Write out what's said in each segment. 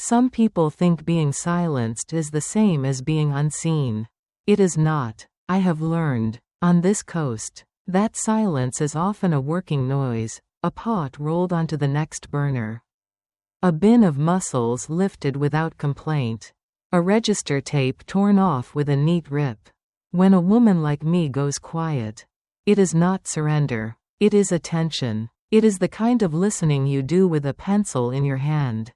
Some people think being silenced is the same as being unseen. It is not. I have learned, on this coast, that silence is often a working noise, a pot rolled onto the next burner. A bin of mussels lifted without complaint. A register tape torn off with a neat rip. When a woman like me goes quiet, it is not surrender. It is attention. It is the kind of listening you do with a pencil in your hand.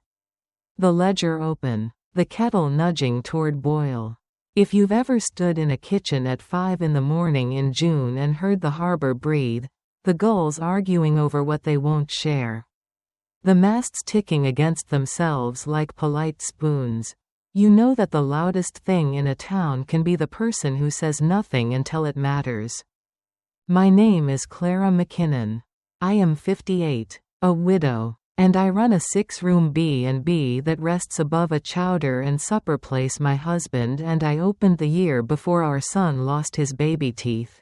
The ledger open. The kettle nudging toward boil. If you've ever stood in a kitchen at 5 in the morning in June and heard the harbor breathe, the gulls arguing over what they won't share, the masts ticking against themselves like polite spoons, you know that the loudest thing in a town can be the person who says nothing until it matters. My name is Clara McKinnon. I am 58, a widow, and I run a 6-room B&B that rests above a chowder and supper place my husband and I opened the year before our son lost his baby teeth.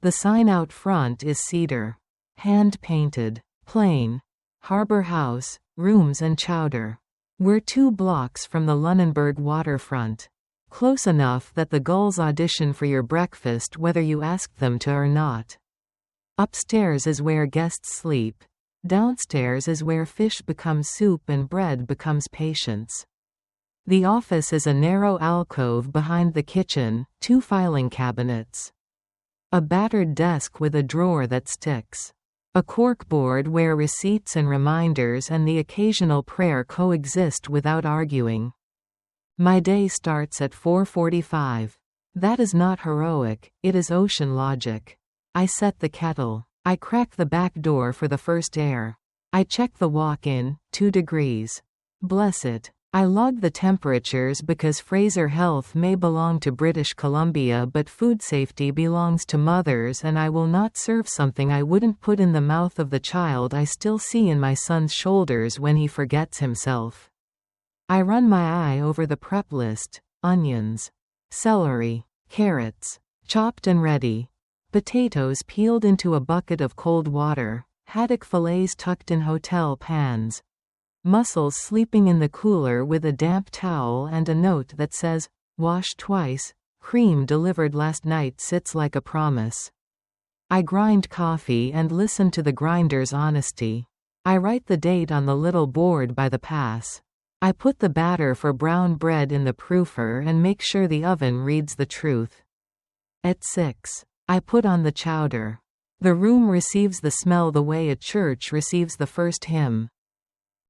The sign out front is cedar. Hand-painted. Plain. Harbor House, rooms and chowder. We're 2 blocks from the Lunenburg waterfront. Close enough that the gulls audition for your breakfast whether you ask them to or not. Upstairs is where guests sleep. Downstairs is where fish becomes soup and bread becomes patience. The office is a narrow alcove behind the kitchen, 2 filing cabinets. A battered desk with a drawer that sticks. A corkboard where receipts and reminders and the occasional prayer coexist without arguing. My day starts at 4:45. That is not heroic, it is ocean logic. I set the kettle. I crack the back door for the first air. I check the walk-in, 2 degrees. Bless it. I log the temperatures because Fraser Health may belong to British Columbia but food safety belongs to mothers and I will not serve something I wouldn't put in the mouth of the child I still see in my son's shoulders when he forgets himself. I run my eye over the prep list: onions, celery, carrots, chopped and ready. Potatoes peeled into a bucket of cold water, haddock fillets tucked in hotel pans. Mussels sleeping in the cooler with a damp towel and a note that says, "Wash twice, cream delivered last night" sits like a promise. I grind coffee and listen to the grinder's honesty. I write the date on the little board by the pass. I put the batter for brown bread in the proofer and make sure the oven reads the truth. At 6. I put on the chowder. The room receives the smell the way a church receives the first hymn.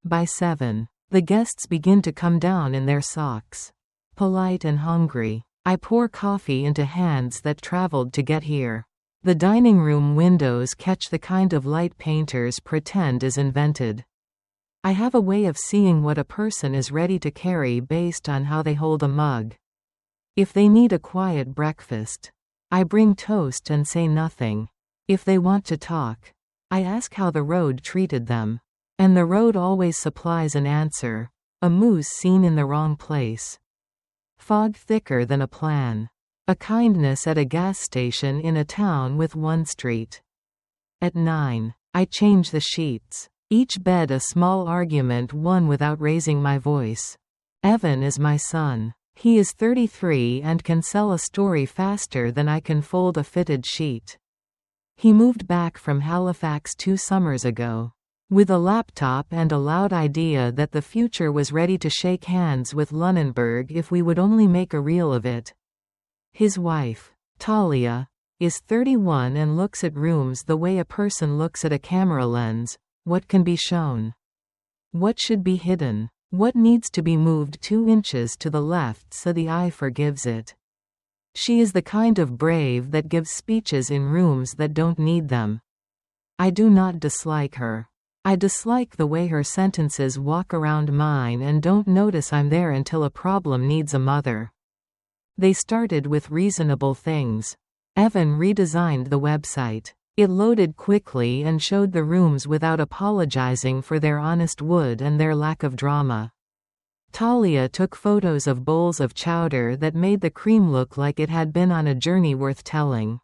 By 7, the guests begin to come down in their socks. Polite and hungry, I pour coffee into hands that traveled to get here. The dining room windows catch the kind of light painters pretend is invented. I have a way of seeing what a person is ready to carry based on how they hold a mug. If they need a quiet breakfast, I bring toast and say nothing. If they want to talk, I ask how the road treated them. And the road always supplies an answer. A moose seen in the wrong place. Fog thicker than a plan. A kindness at a gas station in a town with 1 street. At 9, I change the sheets. Each bed a small argument won without raising my voice. Evan is my son. He is 33 and can sell a story faster than I can fold a fitted sheet. He moved back from Halifax 2 summers ago. With a laptop and a loud idea that the future was ready to shake hands with Lunenburg if we would only make a reel of it. His wife, Talia, is 31 and looks at rooms the way a person looks at a camera lens. What can be shown? What should be hidden? What needs to be moved 2 inches to the left so the eye forgives it? She is the kind of brave that gives speeches in rooms that don't need them. I do not dislike her. I dislike the way her sentences walk around mine and don't notice I'm there until a problem needs a mother. They started with reasonable things. Evan redesigned the website. It loaded quickly and showed the rooms without apologizing for their honest wood and their lack of drama. Talia took photos of bowls of chowder that made the cream look like it had been on a journey worth telling.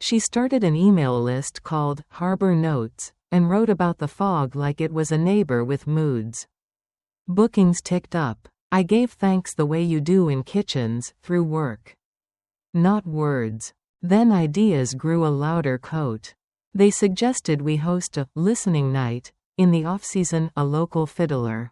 She started an email list called Harbor Notes and wrote about the fog like it was a neighbor with moods. Bookings ticked up. I gave thanks the way you do in kitchens, through work. Not words. Then ideas grew a louder coat. They suggested we host a listening night, in the off-season, a local fiddler.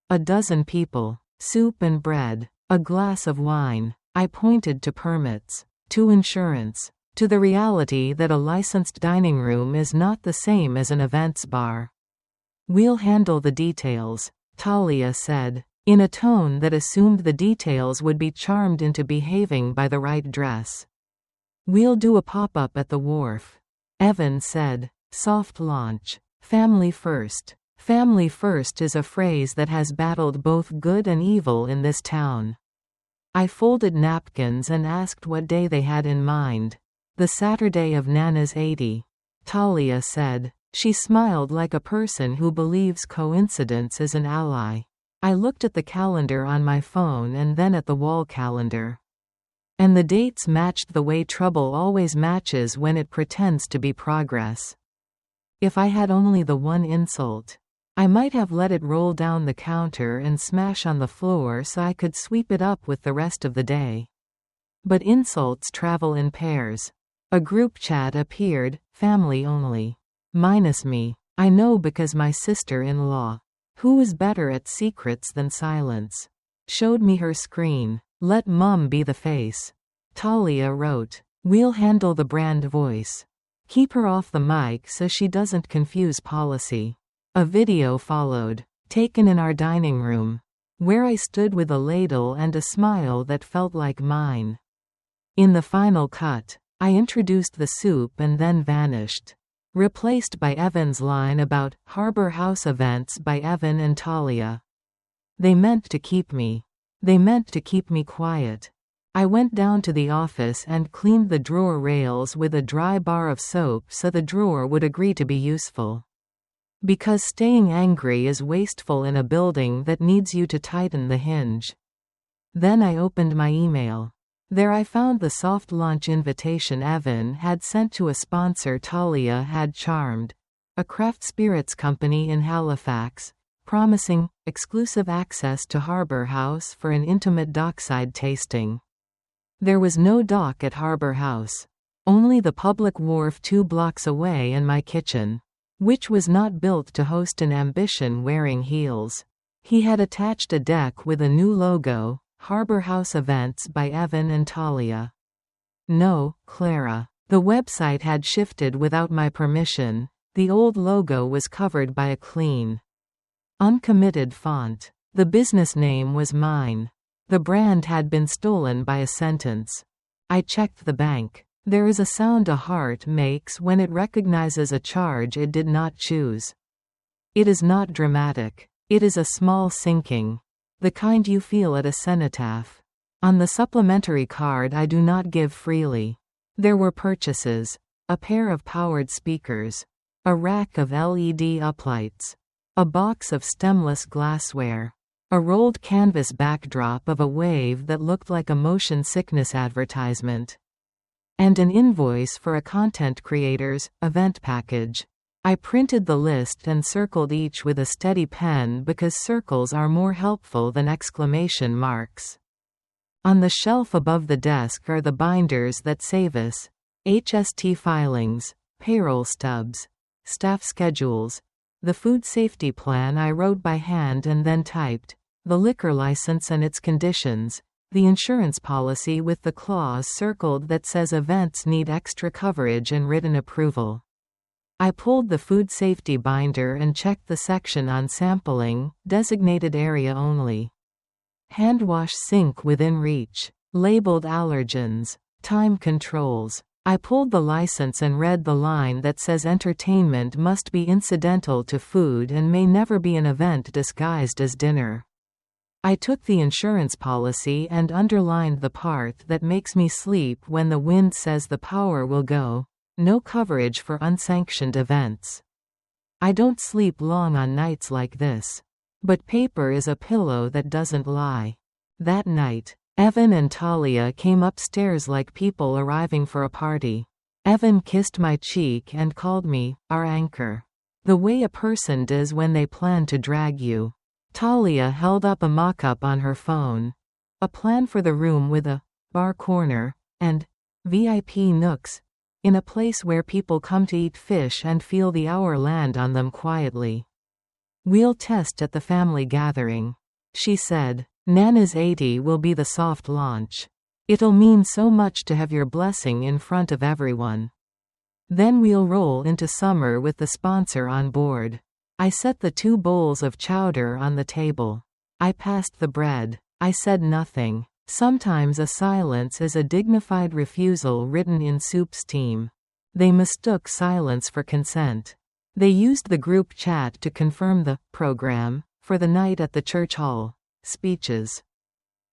12 people. Soup and bread. A glass of wine. I pointed to permits. To insurance. To the reality that a licensed dining room is not the same as an events bar. We'll handle the details, Talia said, in a tone that assumed the details would be charmed into behaving by the right dress. We'll do a pop-up at the wharf. Evan said. Soft launch. Family first. Family first is a phrase that has battled both good and evil in this town. I folded napkins and asked what day they had in mind. The Saturday of Nana's 80. Talia said. She smiled like a person who believes coincidence is an ally. I looked at the calendar on my phone and then at the wall calendar. And the dates matched the way trouble always matches when it pretends to be progress. If I had only the one insult, I might have let it roll down the counter and smash on the floor so I could sweep it up with the rest of the day. But insults travel in pairs. A group chat appeared, family only. Minus me. I know because my sister-in-law, who is better at secrets than silence, showed me her screen. Let Mum be the face. Talia wrote. We'll handle the brand voice. Keep her off the mic so she doesn't confuse policy. A video followed, taken in our dining room, where I stood with a ladle and a smile that felt like mine. In the final cut, I introduced the soup and then vanished. Replaced by Evan's line about Harbor House events by Evan and Talia. They meant to keep me. They meant to keep me quiet. I went down to the office and cleaned the drawer rails with a dry bar of soap so the drawer would agree to be useful. Because staying angry is wasteful in a building that needs you to tighten the hinge. Then I opened my email. There I found the soft launch invitation Evan had sent to a sponsor Talia had charmed, a craft spirits company in Halifax, promising exclusive access to Harbor House for an intimate dockside tasting. There was no dock at Harbor House, only the public wharf 2 blocks away and my kitchen, which was not built to host an ambition wearing heels. He had attached a deck with a new logo, Harbor House Events by Evan and Talia. No, Clara. The website had shifted without my permission. The old logo was covered by a clean, uncommitted font. The business name was mine. The brand had been stolen by a sentence. I checked the bank. There is a sound a heart makes when it recognizes a charge it did not choose. It is not dramatic. It is a small sinking. The kind you feel at a cenotaph. On the supplementary card I do not give freely. There were purchases. A pair of powered speakers. A rack of LED uplights. A box of stemless glassware. A rolled canvas backdrop of a wave that looked like a motion sickness advertisement. And an invoice for a content creator's event package. I printed the list and circled each with a steady pen because circles are more helpful than exclamation marks. On the shelf above the desk are the binders that save us, HST filings, payroll stubs, staff schedules, the food safety plan I wrote by hand and then typed, the liquor license and its conditions, the insurance policy with the clause circled that says events need extra coverage and written approval. I pulled the food safety binder and checked the section on sampling, designated area only. Hand wash sink within reach. Labeled allergens. Time controls. I pulled the license and read the line that says entertainment must be incidental to food and may never be an event disguised as dinner. I took the insurance policy and underlined the part that makes me sleep when the wind says the power will go. No coverage for unsanctioned events. I don't sleep long on nights like this. But paper is a pillow that doesn't lie. That night, Evan and Talia came upstairs like people arriving for a party. Evan kissed my cheek and called me, our anchor. The way a person does when they plan to drag you. Talia held up a mock-up on her phone. A plan for the room with a bar corner and VIP nooks, in a place where people come to eat fish and feel the hour land on them quietly. We'll test at the family gathering, she said. Nana's 80 will be the soft launch. It'll mean so much to have your blessing in front of everyone. Then we'll roll into summer with the sponsor on board. I set the 2 bowls of chowder on the table. I passed the bread. I said nothing. Sometimes a silence is a dignified refusal written in soup steam. They mistook silence for consent. They used the group chat to confirm the program for the night at the church hall. Speeches.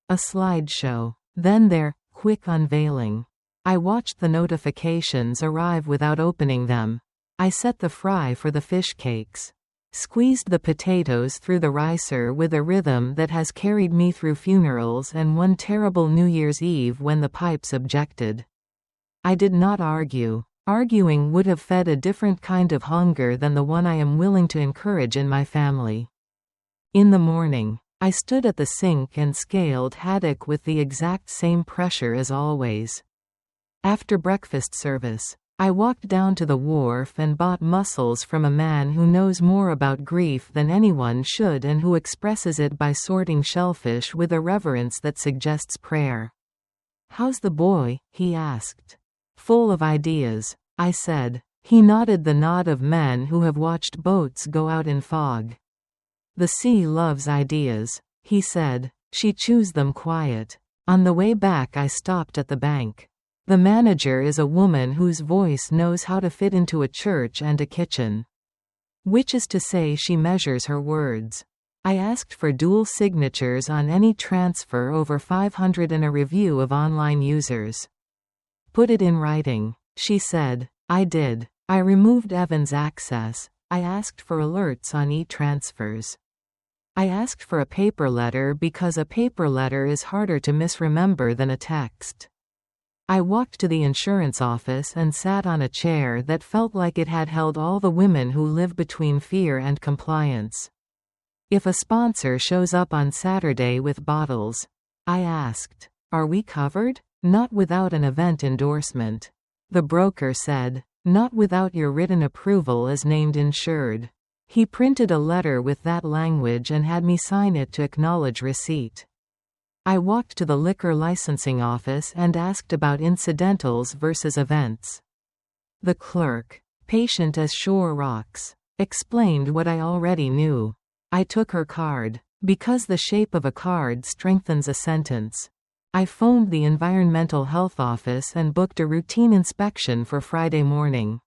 A slideshow. Then their quick unveiling. I watched the notifications arrive without opening them. I set the fry for the fish cakes. Squeezed the potatoes through the ricer with a rhythm that has carried me through funerals and one terrible New Year's Eve when the pipes objected. I did not argue. Arguing would have fed a different kind of hunger than the one I am willing to encourage in my family. In the morning, I stood at the sink and scaled haddock with the exact same pressure as always. After breakfast service, I walked down to the wharf and bought mussels from a man who knows more about grief than anyone should and who expresses it by sorting shellfish with a reverence that suggests prayer. "How's the boy?" he asked. "Full of ideas," I said. He nodded the nod of men who have watched boats go out in fog. "The sea loves ideas," he said. "She chews them quiet." On the way back I stopped at the bank. The manager is a woman whose voice knows how to fit into a church and a kitchen. Which is to say, she measures her words. I asked for dual signatures on any transfer over 500 and a review of online users. "Put it in writing," she said. I did. I removed Evan's access. I asked for alerts on e-transfers. I asked for a paper letter because a paper letter is harder to misremember than a text. I walked to the insurance office and sat on a chair that felt like it had held all the women who live between fear and compliance. "If a sponsor shows up on Saturday with bottles," I asked, "are we covered?" "Not without an event endorsement." The broker said, "Not without your written approval as named insured." He printed a letter with that language and had me sign it to acknowledge receipt. I walked to the liquor licensing office and asked about incidentals versus events. The clerk, patient as shore rocks, explained what I already knew. I took her card. Because the shape of a card strengthens a sentence. I phoned the environmental health office and booked a routine inspection for Friday morning.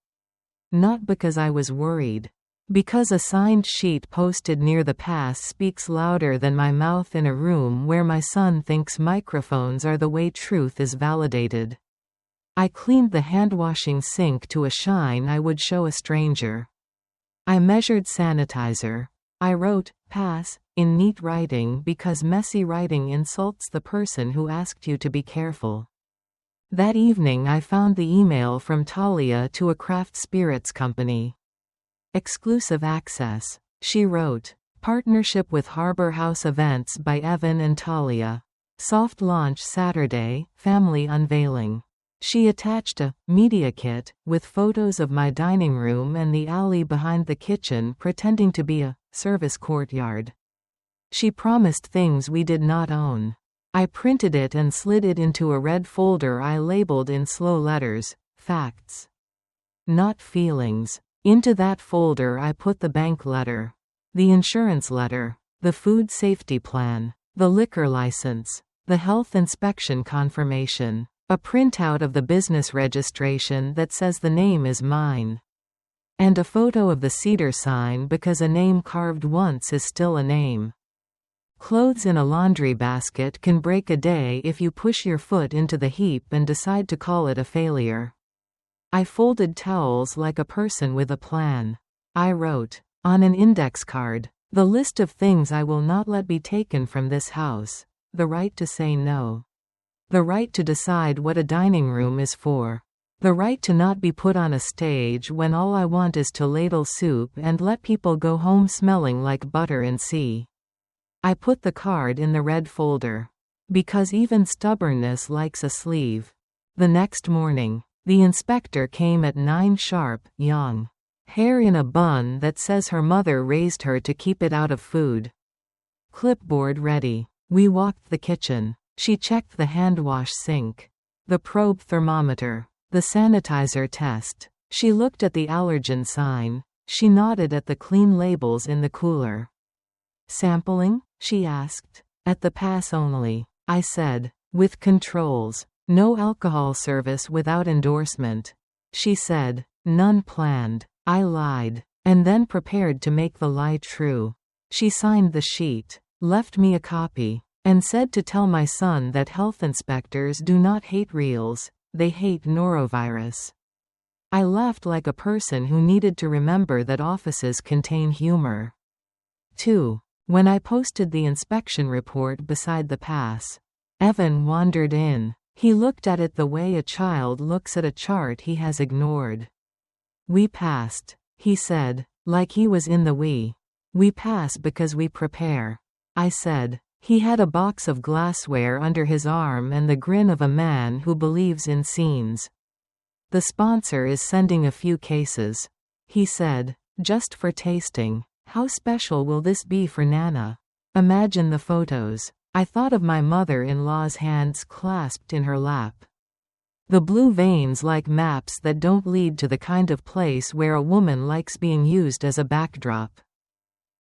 Not because I was worried. Because a signed sheet posted near the pass speaks louder than my mouth in a room where my son thinks microphones are the way truth is validated. I cleaned the hand-washing sink to a shine I would show a stranger. I measured sanitizer. I wrote, "Pass," in neat writing because messy writing insults the person who asked you to be careful. That evening I found the email from Talia to a craft spirits company. Exclusive access. She wrote, "Partnership with Harbor House Events by Evan and Talia. Soft launch Saturday, family unveiling." She attached a media kit with photos of my dining room and the alley behind the kitchen pretending to be a service courtyard. She promised things we did not own. I printed it and slid it into a red folder I labeled in slow letters, "Facts. Not feelings." Into that folder I put the bank letter, the insurance letter, the food safety plan, the liquor license, the health inspection confirmation, a printout of the business registration that says the name is mine, and a photo of the cedar sign because a name carved once is still a name. Clothes in a laundry basket can break a day if you push your foot into the heap and decide to call it a failure. I folded towels like a person with a plan. I wrote, on an index card, the list of things I will not let be taken from this house: the right to say no, the right to decide what a dining room is for, the right to not be put on a stage when all I want is to ladle soup and let people go home smelling like butter and sea. I put the card in the red folder. Because even stubbornness likes a sleeve. The next morning, the inspector came at 9 sharp, young. Hair in a bun that says her mother raised her to keep it out of food. Clipboard ready. We walked the kitchen. She checked the hand wash sink. The probe thermometer. The sanitizer test. She looked at the allergen sign. She nodded at the clean labels in the cooler. Sampling? She asked. At the pass only. I said. With controls. No alcohol service without endorsement. She said. None planned. I lied. And then prepared to make the lie true. She signed the sheet. Left me a copy. And said to tell my son that health inspectors do not hate reals, they hate norovirus. I laughed like a person who needed to remember that offices contain humor. 2. When I posted the inspection report beside the pass, Evan wandered in. He looked at it the way a child looks at a chart he has ignored. We passed, he said, like he was in the we. We pass because we prepare. I said. He had a box of glassware under his arm and the grin of a man who believes in scenes. The sponsor is sending a few cases. He said. Just for tasting. How special will this be for Nana? Imagine the photos. I thought of my mother-in-law's hands clasped in her lap. The blue veins like maps that don't lead to the kind of place where a woman likes being used as a backdrop.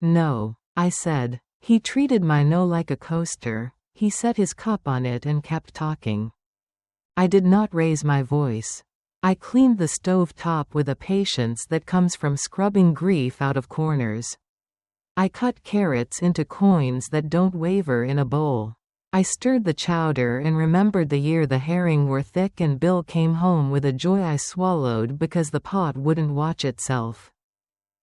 No, I said. He treated my no like a coaster. He set his cup on it and kept talking. I did not raise my voice. I cleaned the stove top with a patience that comes from scrubbing grief out of corners. I cut carrots into coins that don't waver in a bowl. I stirred the chowder and remembered the year the herring were thick and Bill came home with a joy I swallowed because the pot wouldn't watch itself.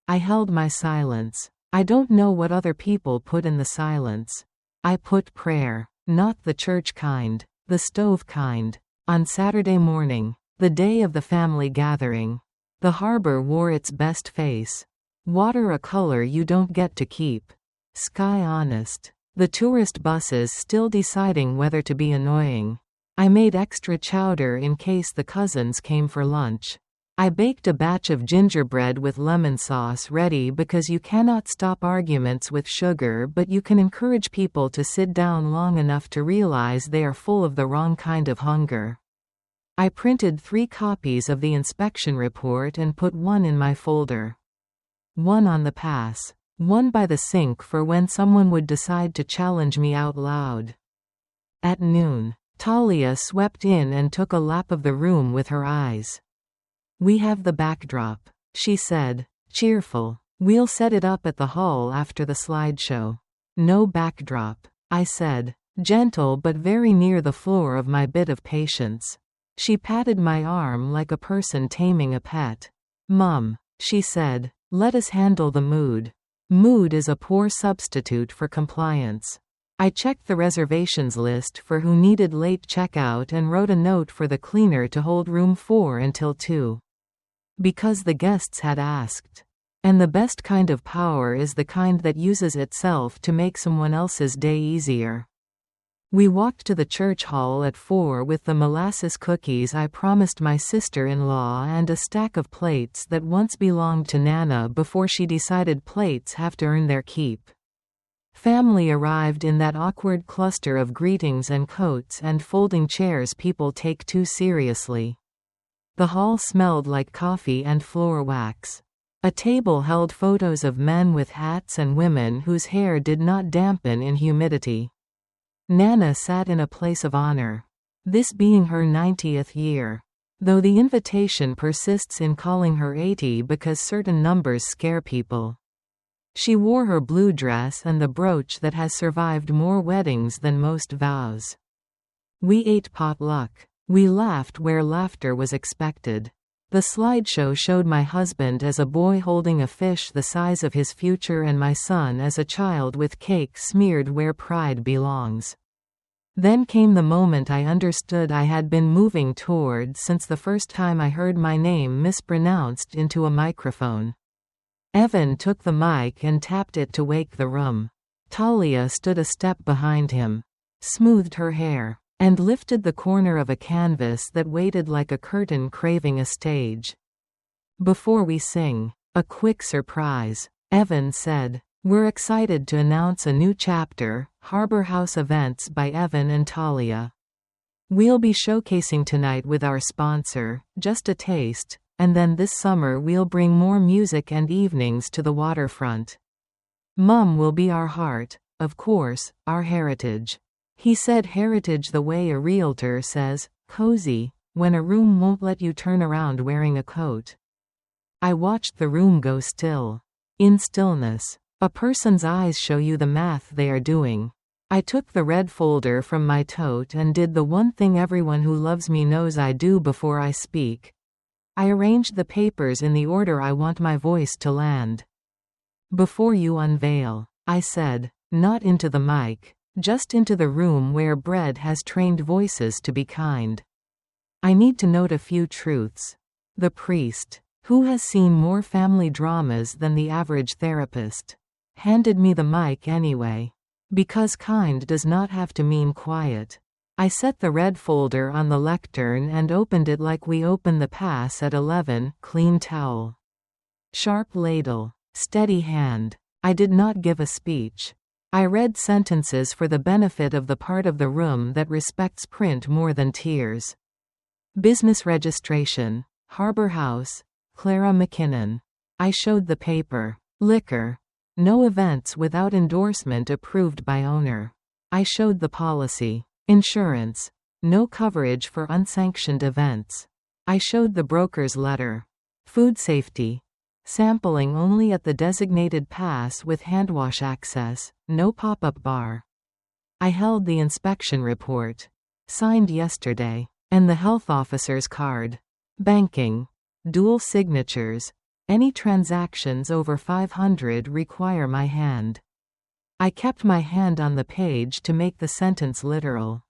I held my silence. I don't know what other people put in the silence. I put prayer. Not the church kind. The stove kind. On Saturday morning, the day of the family gathering, the harbor wore its best face. Water a color you don't get to keep. Sky honest. The tourist buses still deciding whether to be annoying. I made extra chowder in case the cousins came for lunch. I baked a batch of gingerbread with lemon sauce ready because you cannot stop arguments with sugar, but you can encourage people to sit down long enough to realize they are full of the wrong kind of hunger. I printed 3 copies of the inspection report and put one in my folder. One on the pass. One by the sink for when someone would decide to challenge me out loud. At noon, Talia swept in and took a lap of the room with her eyes. We have the backdrop, she said, cheerful. We'll set it up at the hall after the slideshow. No backdrop, I said, gentle but very near the floor of my bit of patience. She patted my arm like a person taming a pet. Mum, she said, let us handle the mood. Mood is a poor substitute for compliance. I checked the reservations list for who needed late checkout and wrote a note for the cleaner to hold room 4 until 2. Because the guests had asked. And the best kind of power is the kind that uses itself to make someone else's day easier. We walked to the church hall at 4 with the molasses cookies I promised my sister-in-law and a stack of plates that once belonged to Nana before she decided plates have to earn their keep. Family arrived in that awkward cluster of greetings and coats and folding chairs people take too seriously. The hall smelled like coffee and floor wax. A table held photos of men with hats and women whose hair did not dampen in humidity. Nana sat in a place of honor. This being her 90th year. Though the invitation persists in calling her 80 because certain numbers scare people. She wore her blue dress and the brooch that has survived more weddings than most vows. We ate potluck. We laughed where laughter was expected. The slideshow showed my husband as a boy holding a fish the size of his future and my son as a child with cake smeared where pride belongs. Then came the moment I understood I had been moving toward since the first time I heard my name mispronounced into a microphone. Evan took the mic and tapped it to wake the room. Talia stood a step behind him, smoothed her hair, and lifted the corner of a canvas that waited like a curtain craving a stage. Before we sing, a quick surprise, Evan said. We're excited to announce a new chapter, Harbor House Events by Evan and Talia. We'll be showcasing tonight with our sponsor, Just a Taste, and then this summer we'll bring more music and evenings to the waterfront. Mum will be our heart, of course, our heritage. He said heritage the way a realtor says, cozy, when a room won't let you turn around wearing a coat. I watched the room go still. In stillness, a person's eyes show you the math they are doing. I took the red folder from my tote and did the one thing everyone who loves me knows I do before I speak. I arranged the papers in the order I want my voice to land. Before you unveil, I said, not into the mic, just into the room where Bread has trained voices to be kind. I need to note a few truths. The priest, who has seen more family dramas than the average therapist, handed me the mic anyway. Because kind does not have to mean quiet. I set the red folder on the lectern and opened it like we open the pass at 11, clean towel. Sharp ladle, steady hand. I did not give a speech. I read sentences for the benefit of the part of the room that respects print more than tears. Business registration, Harbor House, Clara McKinnon. I showed the paper. Liquor. No events without endorsement approved by owner. I showed the policy. Insurance. No coverage for unsanctioned events. I showed the broker's letter. Food safety. Sampling only at the designated pass with handwash access, no pop-up bar. I held the inspection report. Signed yesterday. And the health officer's card. Banking. Dual signatures. Any transactions over 500 require my hand. I kept my hand on the page to make the sentence literal.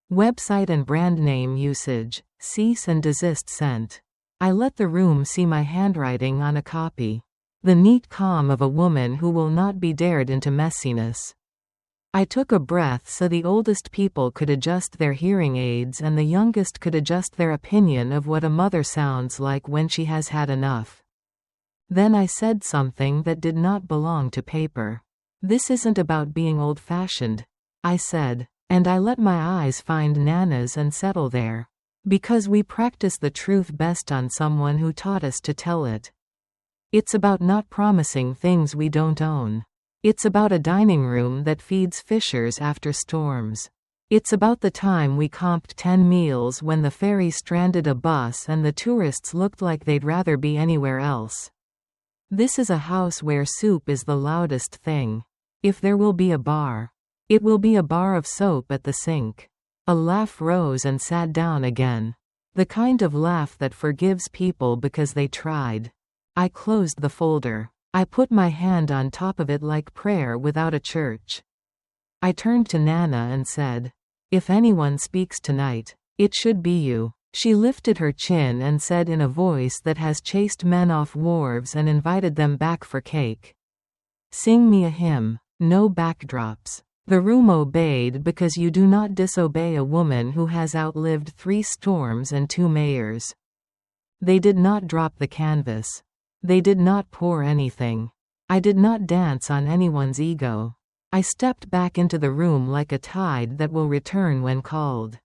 Website and brand name usage, cease and desist sent. I let the room see my handwriting on a copy. The neat calm of a woman who will not be dared into messiness. I took a breath so the oldest people could adjust their hearing aids and the youngest could adjust their opinion of what a mother sounds like when she has had enough. Then I said something that did not belong to paper. This isn't about being old-fashioned, I said, and I let my eyes find Nana's and settle there. Because we practice the truth best on someone who taught us to tell it. It's about not promising things we don't own. It's about a dining room that feeds fishers after storms. It's about the time we comped 10 meals when the ferry stranded a bus and the tourists looked like they'd rather be anywhere else. This is a house where soup is the loudest thing. If there will be a bar, it will be a bar of soap at the sink. A laugh rose and sat down again. The kind of laugh that forgives people because they tried. I closed the folder. I put my hand on top of it like prayer without a church. I turned to Nana and said, if anyone speaks tonight, it should be you. She lifted her chin and said in a voice that has chased men off wharves and invited them back for cake. Sing me a hymn, no backdrops. The room obeyed because you do not disobey a woman who has outlived 3 storms and 2 mayors. They did not drop the canvas. They did not pour anything. I did not dance on anyone's ego. I stepped back into the room like a tide that will return when called.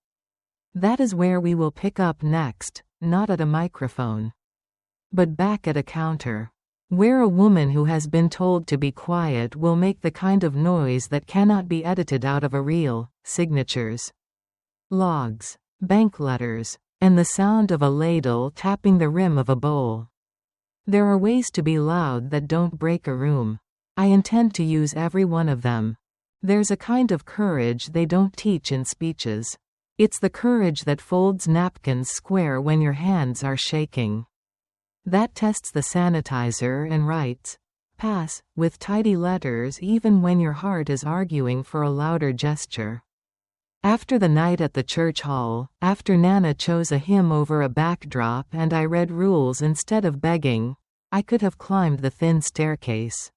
That is where we will pick up next, not at a microphone, but back at a counter. Where a woman who has been told to be quiet will make the kind of noise that cannot be edited out of a reel, signatures, logs, bank letters, and the sound of a ladle tapping the rim of a bowl. There are ways to be loud that don't break a room. I intend to use every one of them. There's a kind of courage they don't teach in speeches. It's the courage that folds napkins square when your hands are shaking. That tests the sanitizer and writes, pass, with tidy letters even when your heart is arguing for a louder gesture. After the night at the church hall, after Nana chose a hymn over a backdrop and I read rules instead of begging, I could have climbed the thin staircase.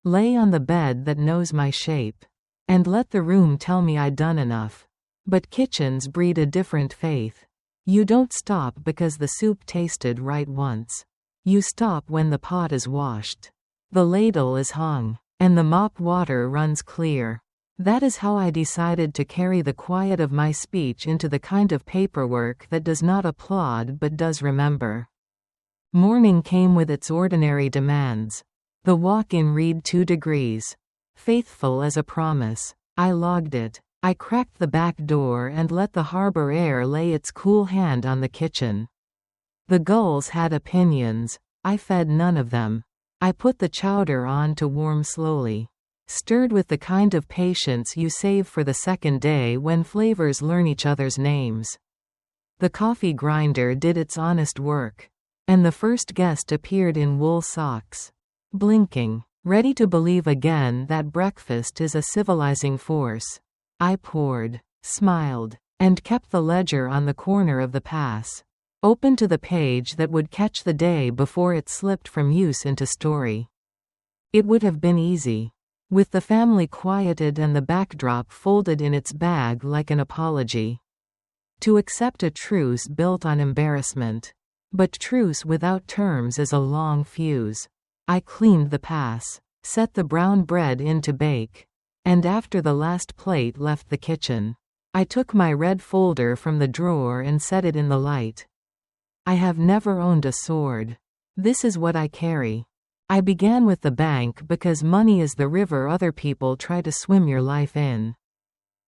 Lay on the bed that knows my shape. And let the room tell me I'd done enough. But kitchens breed a different faith. You don't stop because the soup tasted right once. You stop when the pot is washed. The ladle is hung. And the mop water runs clear. That is how I decided to carry the quiet of my speech into the kind of paperwork that does not applaud but does remember. Morning came with its ordinary demands. The walk-in read 2 degrees. Faithful as a promise. I logged it. I cracked the back door and let the harbor air lay its cool hand on the kitchen. The gulls had opinions. I fed none of them. I put the chowder on to warm slowly. Stirred with the kind of patience you save for the second day when flavors learn each other's names. The coffee grinder did its honest work. And the first guest appeared in wool socks. Blinking. Ready to believe again that breakfast is a civilizing force. I poured, smiled, and kept the ledger on the corner of the pass. Open to the page that would catch the day before it slipped from use into story. It would have been easy. With the family quieted and the backdrop folded in its bag like an apology. To accept a truce built on embarrassment. But truce without terms is a long fuse. I cleaned the pass, set the brown bread in to bake, and after the last plate left the kitchen, I took my red folder from the drawer and set it in the light. I have never owned a sword. This is what I carry. I began with the bank because money is the river other people try to swim your life in.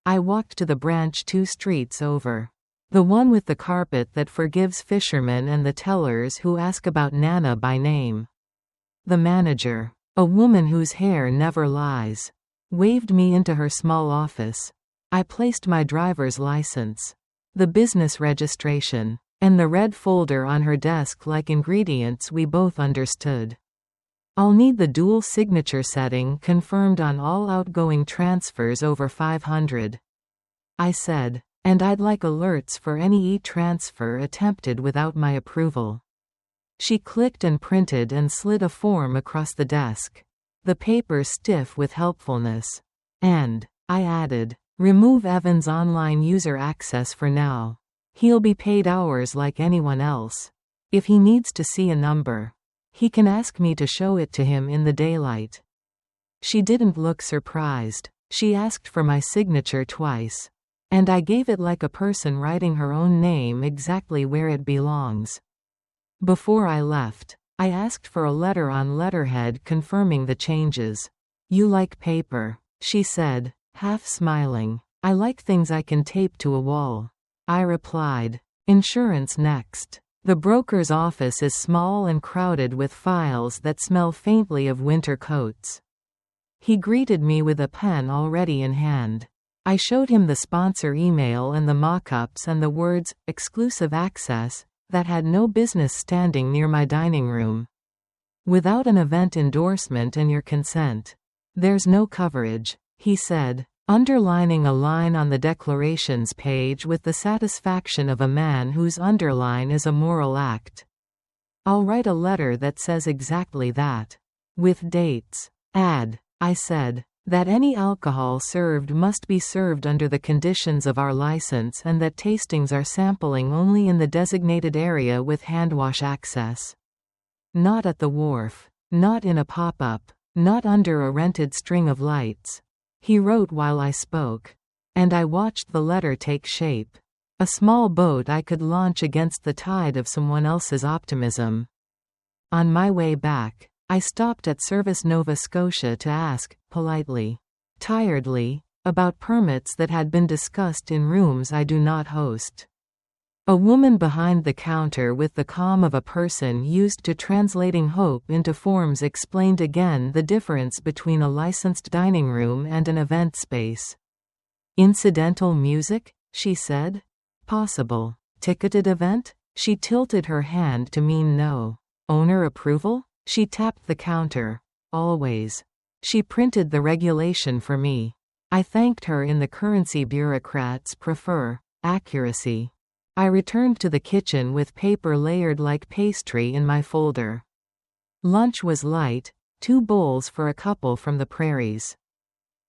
I walked to the branch 2 streets over. The one with the carpet that forgives fishermen and the tellers who ask about Nana by name. The manager, a woman whose hair never lies, waved me into her small office. I placed my driver's license, the business registration, and the red folder on her desk like ingredients we both understood. I'll need the dual signature setting confirmed on all outgoing transfers over 500. I said, and I'd like alerts for any e-transfer attempted without my approval. She clicked and printed and slid a form across the desk. The paper stiff with helpfulness. And, I added, remove Evan's online user access for now. He'll be paid hours like anyone else. If he needs to see a number, he can ask me to show it to him in the daylight. She didn't look surprised. She asked for my signature twice. And I gave it like a person writing her own name exactly where it belongs. Before I left, I asked for a letter on letterhead confirming the changes. You like paper, she said, half smiling. I like things I can tape to a wall. I replied, insurance next. The broker's office is small and crowded with files that smell faintly of winter coats. He greeted me with a pen already in hand. I showed him the sponsor email and the mock-ups and the words, exclusive access, that had no business standing near my dining room. Without an event endorsement and your consent, there's no coverage, he said, underlining a line on the declarations page with the satisfaction of a man whose underline is a moral act. I'll write a letter that says exactly that. With dates. Add, I said, that any alcohol served must be served under the conditions of our license and that tastings are sampling only in the designated area with handwash access. Not at the wharf. Not in a pop-up. Not under a rented string of lights. He wrote while I spoke. And I watched the letter take shape. A small boat I could launch against the tide of someone else's optimism. On my way back, I stopped at Service Nova Scotia to ask, politely, tiredly, about permits that had been discussed in rooms I do not host. A woman behind the counter with the calm of a person used to translating hope into forms explained again the difference between a licensed dining room and an event space. Incidental music? She said. Possible. Ticketed event? She tilted her hand to mean no. Owner approval? She tapped the counter. Always. She printed the regulation for me. I thanked her in the currency bureaucrats prefer accuracy. I returned to the kitchen with paper layered like pastry in my folder. Lunch was light, 2 bowls for a couple from the prairies.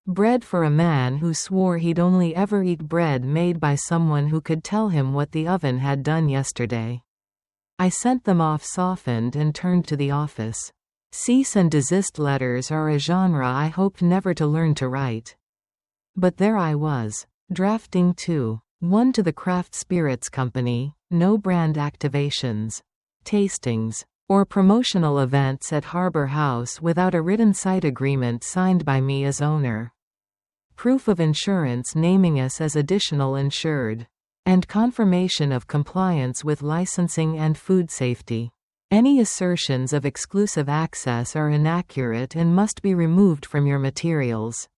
Bread for a man who swore he'd only ever eat bread made by someone who could tell him what the oven had done yesterday. I sent them off softened and turned to the office. Cease and desist letters are a genre I hoped never to learn to write. But there I was, drafting 2. 1 to the Craft Spirits Company, no brand activations, tastings, or promotional events at Harbor House without a written site agreement signed by me as owner. Proof of insurance naming us as additional insured. And confirmation of compliance with licensing and food safety. Any assertions of exclusive access are inaccurate and must be removed from your materials.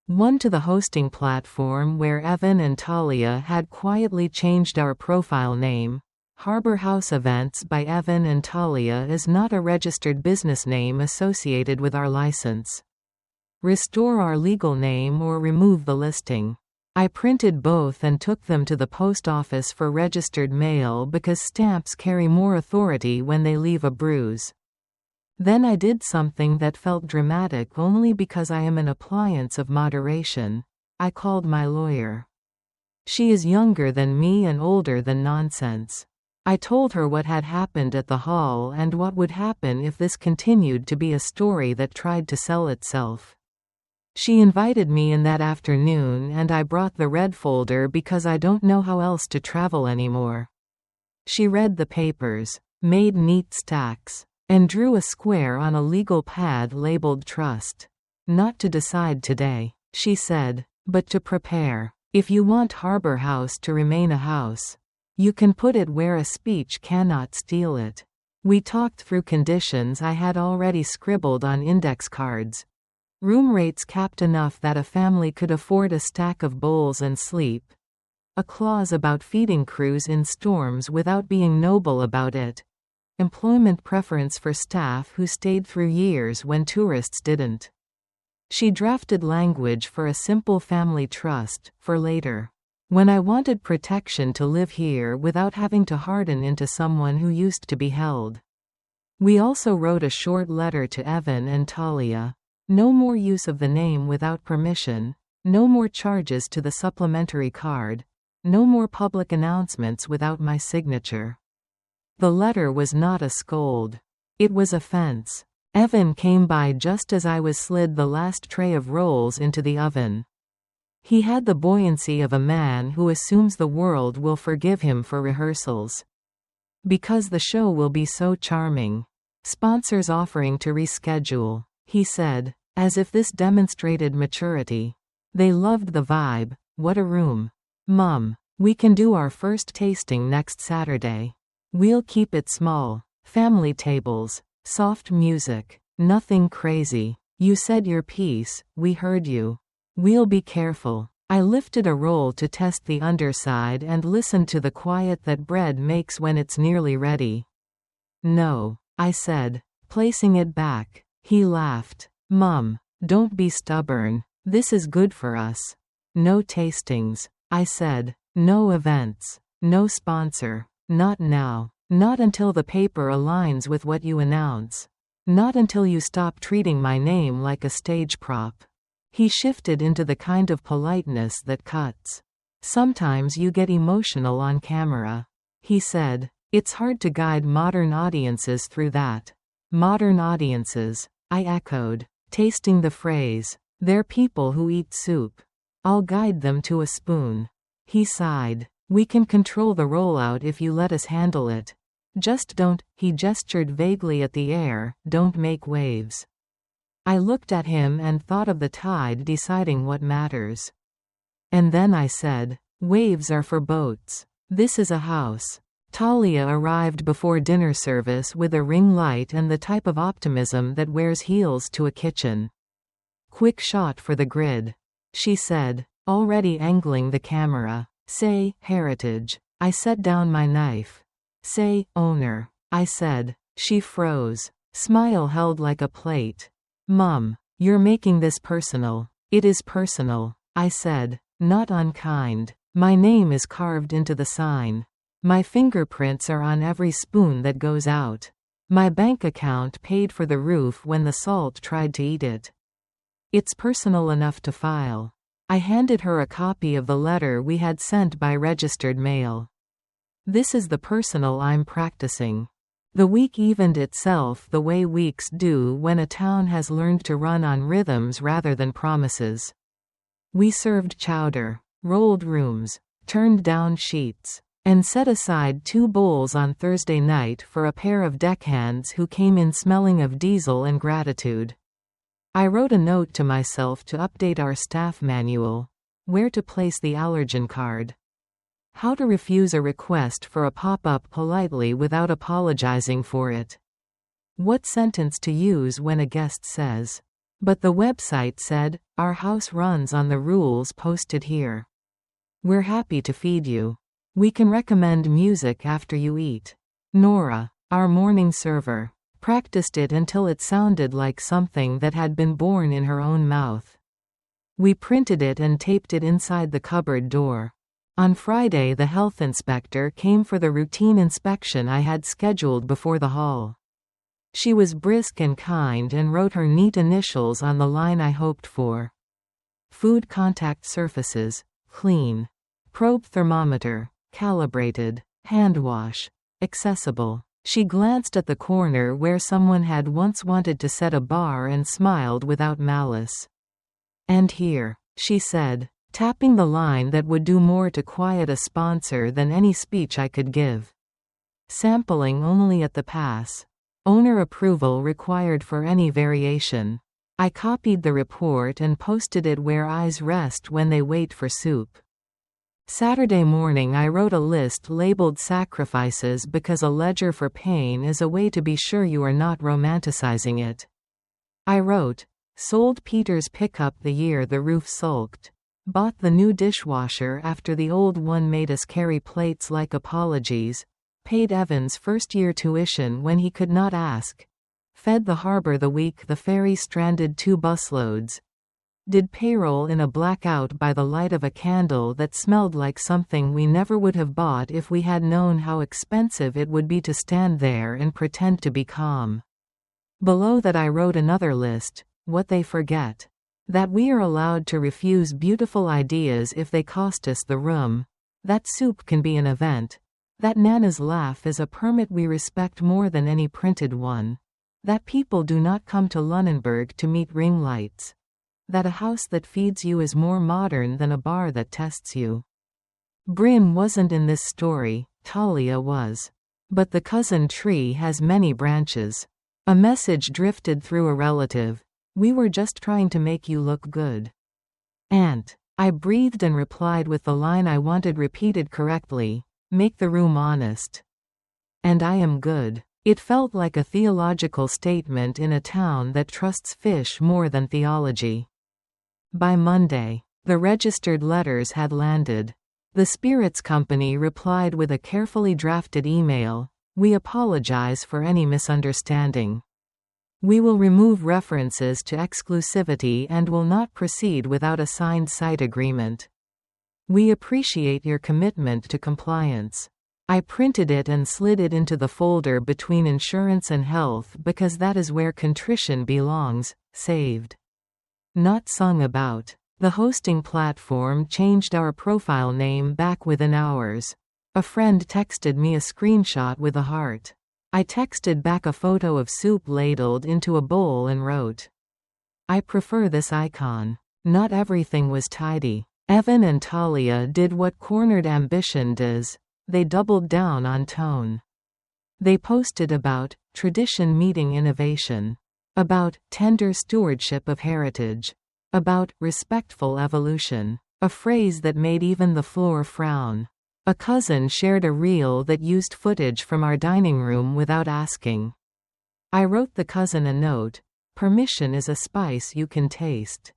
1 to the hosting platform where Evan and Talia had quietly changed our profile name. Harbor House Events by Evan and Talia is not a registered business name associated with our license. Restore our legal name or remove the listing. I printed both and took them to the post office for registered mail because stamps carry more authority when they leave a bruise. Then I did something that felt dramatic only because I am an appliance of moderation. I called my lawyer. She is younger than me and older than nonsense. I told her what had happened at the hall and what would happen if this continued to be a story that tried to sell itself. She invited me in that afternoon and I brought the red folder because I don't know how else to travel anymore. She read the papers, made neat stacks, and drew a square on a legal pad labeled trust. Not to decide today, she said, but to prepare. If you want Harbor House to remain a house, you can put it where a speech cannot steal it. We talked through conditions I had already scribbled on index cards. Room rates capped enough that a family could afford a stack of bowls and sleep. A clause about feeding crews in storms without being noble about it. Employment preference for staff who stayed through years when tourists didn't. She drafted language for a simple family trust, for later. When I wanted protection to live here without having to harden into someone who used to be held. We also wrote a short letter to Evan and Talia. No more use of the name without permission. No more charges to the supplementary card. No more public announcements without my signature. The letter was not a scold. It was a fence. Evan came by just as I was slid the last tray of rolls into the oven. He had the buoyancy of a man who assumes the world will forgive him for rehearsals. Because the show will be so charming. Sponsors offering to reschedule, he said, as if this demonstrated maturity. They loved the vibe. What a room. Mum, we can do our first tasting next Saturday. We'll keep it small. Family tables. Soft music. Nothing crazy. You said your piece, we heard you. We'll be careful. I lifted a roll to test the underside and listened to the quiet that bread makes when it's nearly ready. No, I said, placing it back. He laughed. Mum, don't be stubborn. This is good for us. No tastings, I said. No events. No sponsor. Not now. Not until the paper aligns with what you announce. Not until you stop treating my name like a stage prop. He shifted into the kind of politeness that cuts. Sometimes you get emotional on camera. He said, it's hard to guide modern audiences through that. Modern audiences, I echoed, tasting the phrase. They're people who eat soup. I'll guide them to a spoon. He sighed. We can control the rollout if you let us handle it. Just don't, he gestured vaguely at the air, don't make waves. I looked at him and thought of the tide deciding what matters. And then I said, waves are for boats. This is a house. Talia arrived before dinner service with a ring light and the type of optimism that wears heels to a kitchen. Quick shot for the grid. She said, already angling the camera. Say, heritage. I set down my knife. Say, owner. I said. She froze. Smile held like a plate. Mum, you're making this personal. It is personal. I said. Not unkind. My name is carved into the sign. My fingerprints are on every spoon that goes out. My bank account paid for the roof when the salt tried to eat it. It's personal enough to file. I handed her a copy of the letter we had sent by registered mail. This is the personal I'm practicing. The week evened itself the way weeks do when a town has learned to run on rhythms rather than promises. We served chowder, rolled rooms, turned down sheets, and set aside 2 bowls on Thursday night for a pair of deckhands who came in smelling of diesel and gratitude. I wrote a note to myself to update our staff manual, where to place the allergen card, how to refuse a request for a pop-up politely without apologizing for it, what sentence to use when a guest says, "But the website said, our house runs on the rules posted here. We're happy to feed you. We can recommend music after you eat." Nora, our morning server, practiced it until it sounded like something that had been born in her own mouth. We printed it and taped it inside the cupboard door. On Friday, the health inspector came for the routine inspection I had scheduled before the haul. She was brisk and kind and wrote her neat initials on the line I hoped for. Food contact surfaces, clean. Probe thermometer, calibrated. Hand wash, accessible. She glanced at the corner where someone had once wanted to set a bar and smiled without malice. "And here," she said, tapping the line that would do more to quiet a sponsor than any speech I could give. Sampling only at the pass. Owner approval required for any variation. I copied the report and posted it where eyes rest when they wait for soup. Saturday morning I wrote a list labeled sacrifices because a ledger for pain is a way to be sure you are not romanticizing it. I wrote, sold Peter's pickup the year the roof sulked. Bought the new dishwasher after the old one made us carry plates like apologies. Paid Evan's first-year tuition when he could not ask. Fed the harbor the week the ferry stranded 2 busloads. Did payroll in a blackout by the light of a candle that smelled like something we never would have bought if we had known how expensive it would be to stand there and pretend to be calm. Below that I wrote another list, what they forget. That we are allowed to refuse beautiful ideas if they cost us the room. That soup can be an event. That Nana's laugh is a permit we respect more than any printed one. That people do not come to Lunenburg to meet ring lights. That a house that feeds you is more modern than a bar that tests you. Bryn wasn't in this story, Talia was. But the cousin tree has many branches. A message drifted through a relative. We were just trying to make you look good. Aunt. I breathed and replied with the line I wanted repeated correctly, make the room honest. And I am good. It felt like a theological statement in a town that trusts fish more than theology. By Monday, the registered letters had landed. The spirits company replied with a carefully drafted email, "We apologize for any misunderstanding. We will remove references to exclusivity and will not proceed without a signed site agreement. We appreciate your commitment to compliance." I printed it and slid it into the folder between insurance and health because that is where contrition belongs, saved. Not sung about. The hosting platform changed our profile name back within hours. A friend texted me a screenshot with a heart. I texted back a photo of soup ladled into a bowl and wrote, "I prefer this icon." Not everything was tidy. Evan and Talia did what cornered ambition does. They doubled down on tone. They posted about tradition meeting innovation, about tender stewardship of heritage, about respectful evolution, a phrase that made even the floor frown. A cousin shared a reel that used footage from our dining room without asking. I wrote the cousin a note, "Permission is a spice you can taste.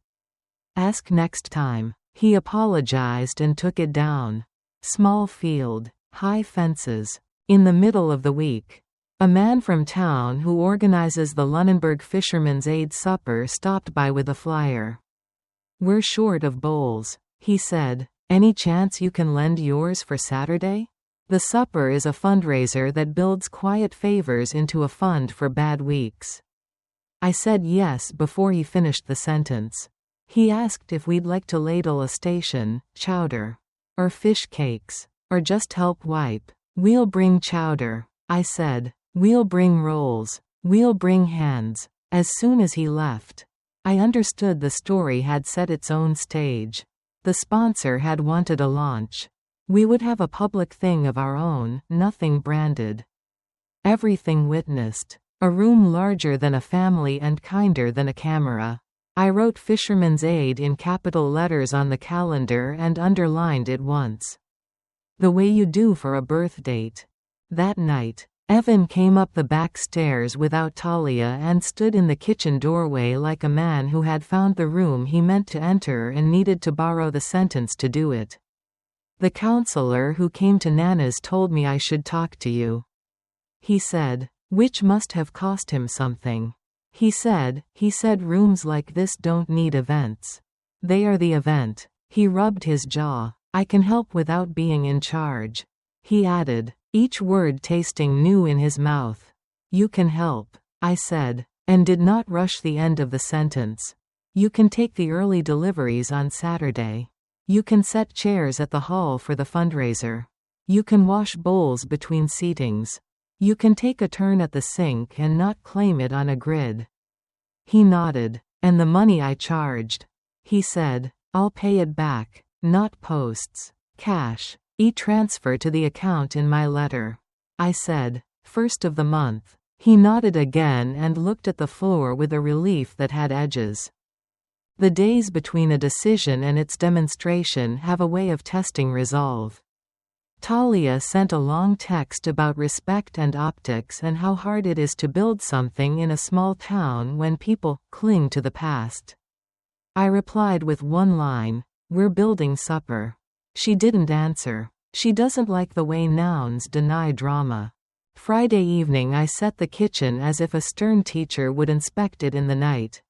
Ask next time." He apologized and took it down. Small field. High fences. In the middle of the week. A man from town who organizes the Lunenburg Fisherman's Aid Supper stopped by with a flyer. "We're short of bowls," he said. "Any chance you can lend yours for Saturday?" The supper is a fundraiser that builds quiet favors into a fund for bad weeks. I said yes before he finished the sentence. He asked if we'd like to ladle a station, chowder. Or fish cakes. Or just help wipe. We'll bring chowder. I said. We'll bring rolls. We'll bring hands. As soon as he left, I understood the story had set its own stage. The sponsor had wanted a launch. We would have a public thing of our own, nothing branded. Everything witnessed. A room larger than a family and kinder than a camera. I wrote Fisherman's Aid in capital letters on the calendar and underlined it once. The way you do for a birth date. That night, Evan came up the back stairs without Talia and stood in the kitchen doorway like a man who had found the room he meant to enter and needed to borrow the sentence to do it. The counselor who came to Nana's told me I should talk to you. He said, which must have cost him something. He said rooms like this don't need events. They are the event. He rubbed his jaw. I can help without being in charge. He added, each word tasting new in his mouth. You can help, I said, and did not rush the end of the sentence. You can take the early deliveries on Saturday. You can set chairs at the hall for the fundraiser. You can wash bowls between seatings. You can take a turn at the sink and not claim it on a grid. He nodded. And the money I charged? He said, I'll pay it back, not posts. Cash. E-transfer to the account in my letter. I said, first of the month. He nodded again and looked at the floor with a relief that had edges. The days between a decision and its demonstration have a way of testing resolve. Talia sent a long text about respect and optics and how hard it is to build something in a small town when people cling to the past. I replied with one line, we're building supper. She didn't answer. She doesn't like the way nouns deny drama. Friday evening I set the kitchen as if a stern teacher would inspect it in the night.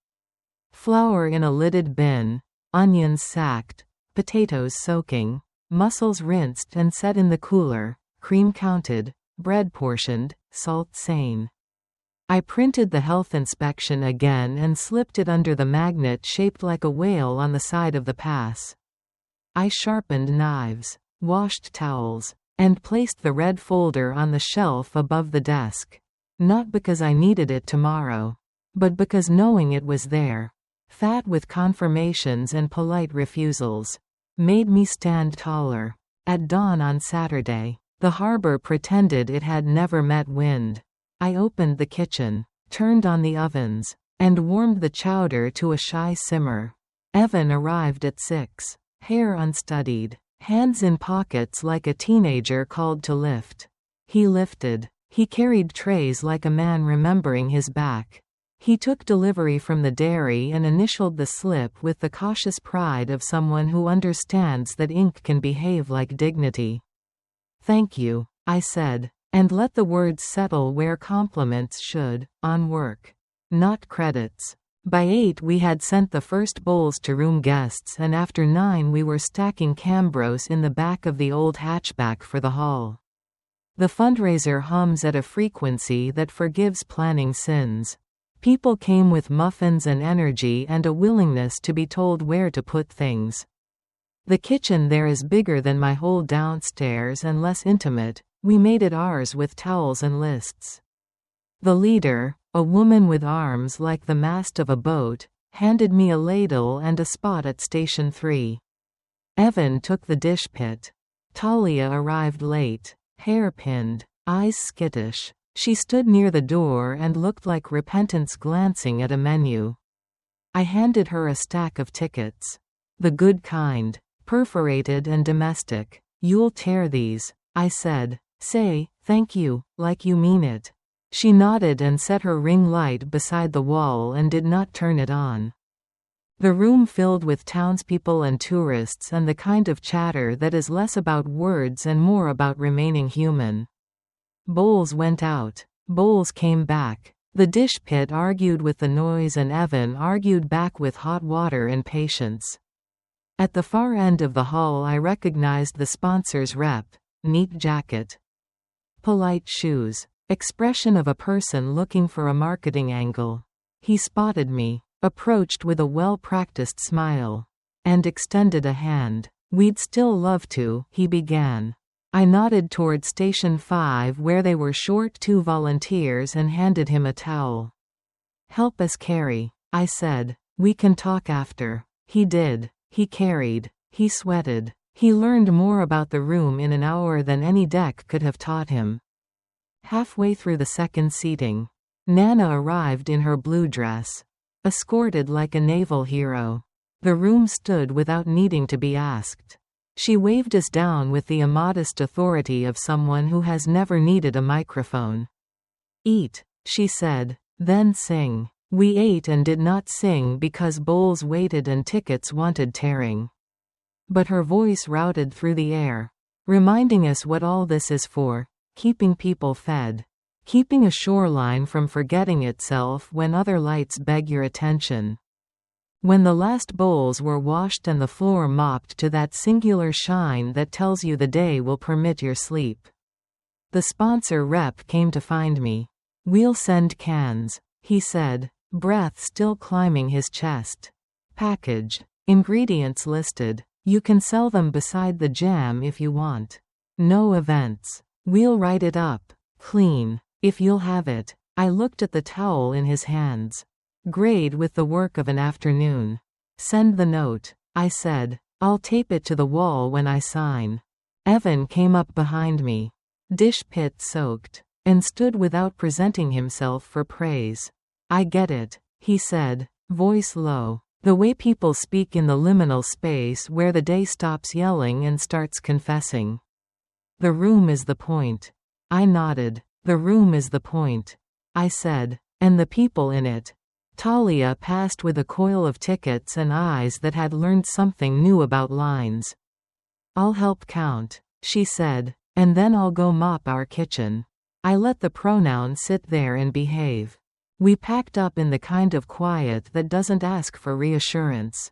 Flour in a lidded bin, onions sacked, potatoes soaking, mussels rinsed and set in the cooler, cream counted, bread portioned, salt sane. I printed the health inspection again and slipped it under the magnet shaped like a whale on the side of the pass. I sharpened knives, washed towels, and placed the red folder on the shelf above the desk. Not because I needed it tomorrow, but because knowing it was there, fat with confirmations and polite refusals, made me stand taller. At dawn on Saturday, the harbor pretended it had never met wind. I opened the kitchen, turned on the ovens, and warmed the chowder to a shy simmer. Evan arrived at 6, hair unstudied, hands in pockets like a teenager called to lift. He lifted. He carried trays like a man remembering his back. He took delivery from the dairy and initialed the slip with the cautious pride of someone who understands that ink can behave like dignity. Thank you, I said, and let the words settle where compliments should, on work, not credits. By 8 we had sent the first bowls to room guests and after 9 we were stacking Cambros in the back of the old hatchback for the hall. The fundraiser hums at a frequency that forgives planning sins. People came with muffins and energy and a willingness to be told where to put things. The kitchen there is bigger than my whole downstairs and less intimate. We made it ours with towels and lists. The leader, a woman with arms like the mast of a boat, handed me a ladle and a spot at Station 3. Evan took the dish pit. Talia arrived late, hair pinned, eyes skittish. She stood near the door and looked like repentance glancing at a menu. I handed her a stack of tickets. The good kind, perforated and domestic. You'll tear these, I said. Say, thank you, like you mean it. She nodded and set her ring light beside the wall and did not turn it on. The room filled with townspeople and tourists and the kind of chatter that is less about words and more about remaining human. Bowls went out. Bowls came back. The dish pit argued with the noise and Evan argued back with hot water and patience. At the far end of the hall I recognized the sponsor's rep, neat jacket. Polite shoes. Expression of a person looking for a marketing angle. He spotted me, approached with a well-practiced smile, and extended a hand. "We'd still love to," he began. I nodded toward Station 5 where they were short 2 volunteers and handed him a towel. "Help us carry," I said. "We can talk after." He did. He carried. He sweated. He learned more about the room in an hour than any deck could have taught him. Halfway through the second seating, Nana arrived in her blue dress, escorted like a naval hero. The room stood without needing to be asked. She waved us down with the immodest authority of someone who has never needed a microphone. "Eat," she said, "then sing." We ate and did not sing because bowls waited and tickets wanted tearing. But her voice routed through the air, reminding us what all this is for: keeping people fed. Keeping a shoreline from forgetting itself when other lights beg your attention. When the last bowls were washed and the floor mopped to that singular shine that tells you the day will permit your sleep. The sponsor rep came to find me. "We'll send cans," he said, breath still climbing his chest. "Packaged. Ingredients listed. You can sell them beside the jam if you want. No events. We'll write it up. Clean. If you'll have it." I looked at the towel in his hands. Grayed with the work of an afternoon. "Send the note," I said. "I'll tape it to the wall when I sign." Evan came up behind me, dish pit soaked, and stood without presenting himself for praise. "I get it," he said, voice low. The way people speak in the liminal space where the day stops yelling and starts confessing. "The room is the point." I nodded. "The room is the point," I said. "And the people in it." Talia passed with a coil of tickets and eyes that had learned something new about lines. "I'll help count," she said, "and then I'll go mop our kitchen." I let the pronoun sit there and behave. We packed up in the kind of quiet that doesn't ask for reassurance.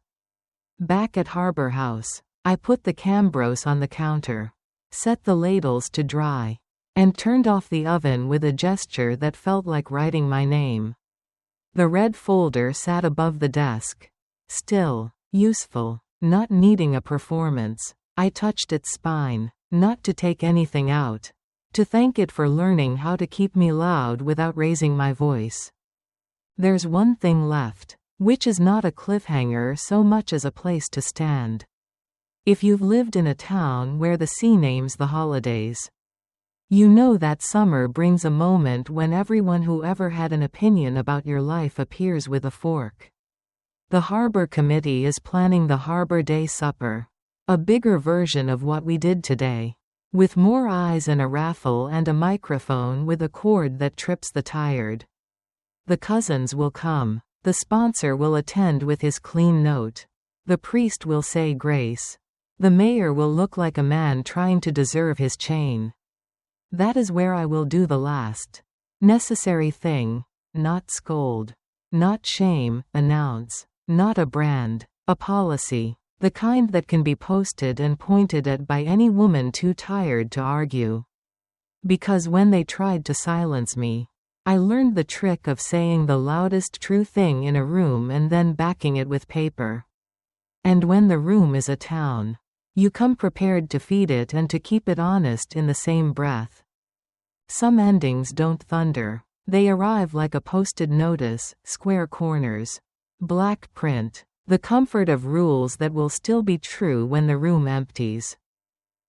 Back at Harbor House, I put the Cambros on the counter, set the ladles to dry, and turned off the oven with a gesture that felt like writing my name. The red folder sat above the desk. Still, useful, not needing a performance. I touched its spine, not to take anything out, to thank it for learning how to keep me loud without raising my voice. There's one thing left, which is not a cliffhanger so much as a place to stand. If you've lived in a town where the sea names the holidays, you know that summer brings a moment when everyone who ever had an opinion about your life appears with a fork. The Harbor Committee is planning the Harbor Day Supper, a bigger version of what we did today, with more eyes and a raffle and a microphone with a cord that trips the tired. The cousins will come. The sponsor will attend with his clean note. The priest will say grace. The mayor will look like a man trying to deserve his chain. That is where I will do the last necessary thing: not scold, not shame, announce, not a brand, a policy, the kind that can be posted and pointed at by any woman too tired to argue. Because when they tried to silence me, I learned the trick of saying the loudest true thing in a room and then backing it with paper. And when the room is a town, you come prepared to feed it and to keep it honest in the same breath. Some endings don't thunder. They arrive like a posted notice, square corners, black print, the comfort of rules that will still be true when the room empties.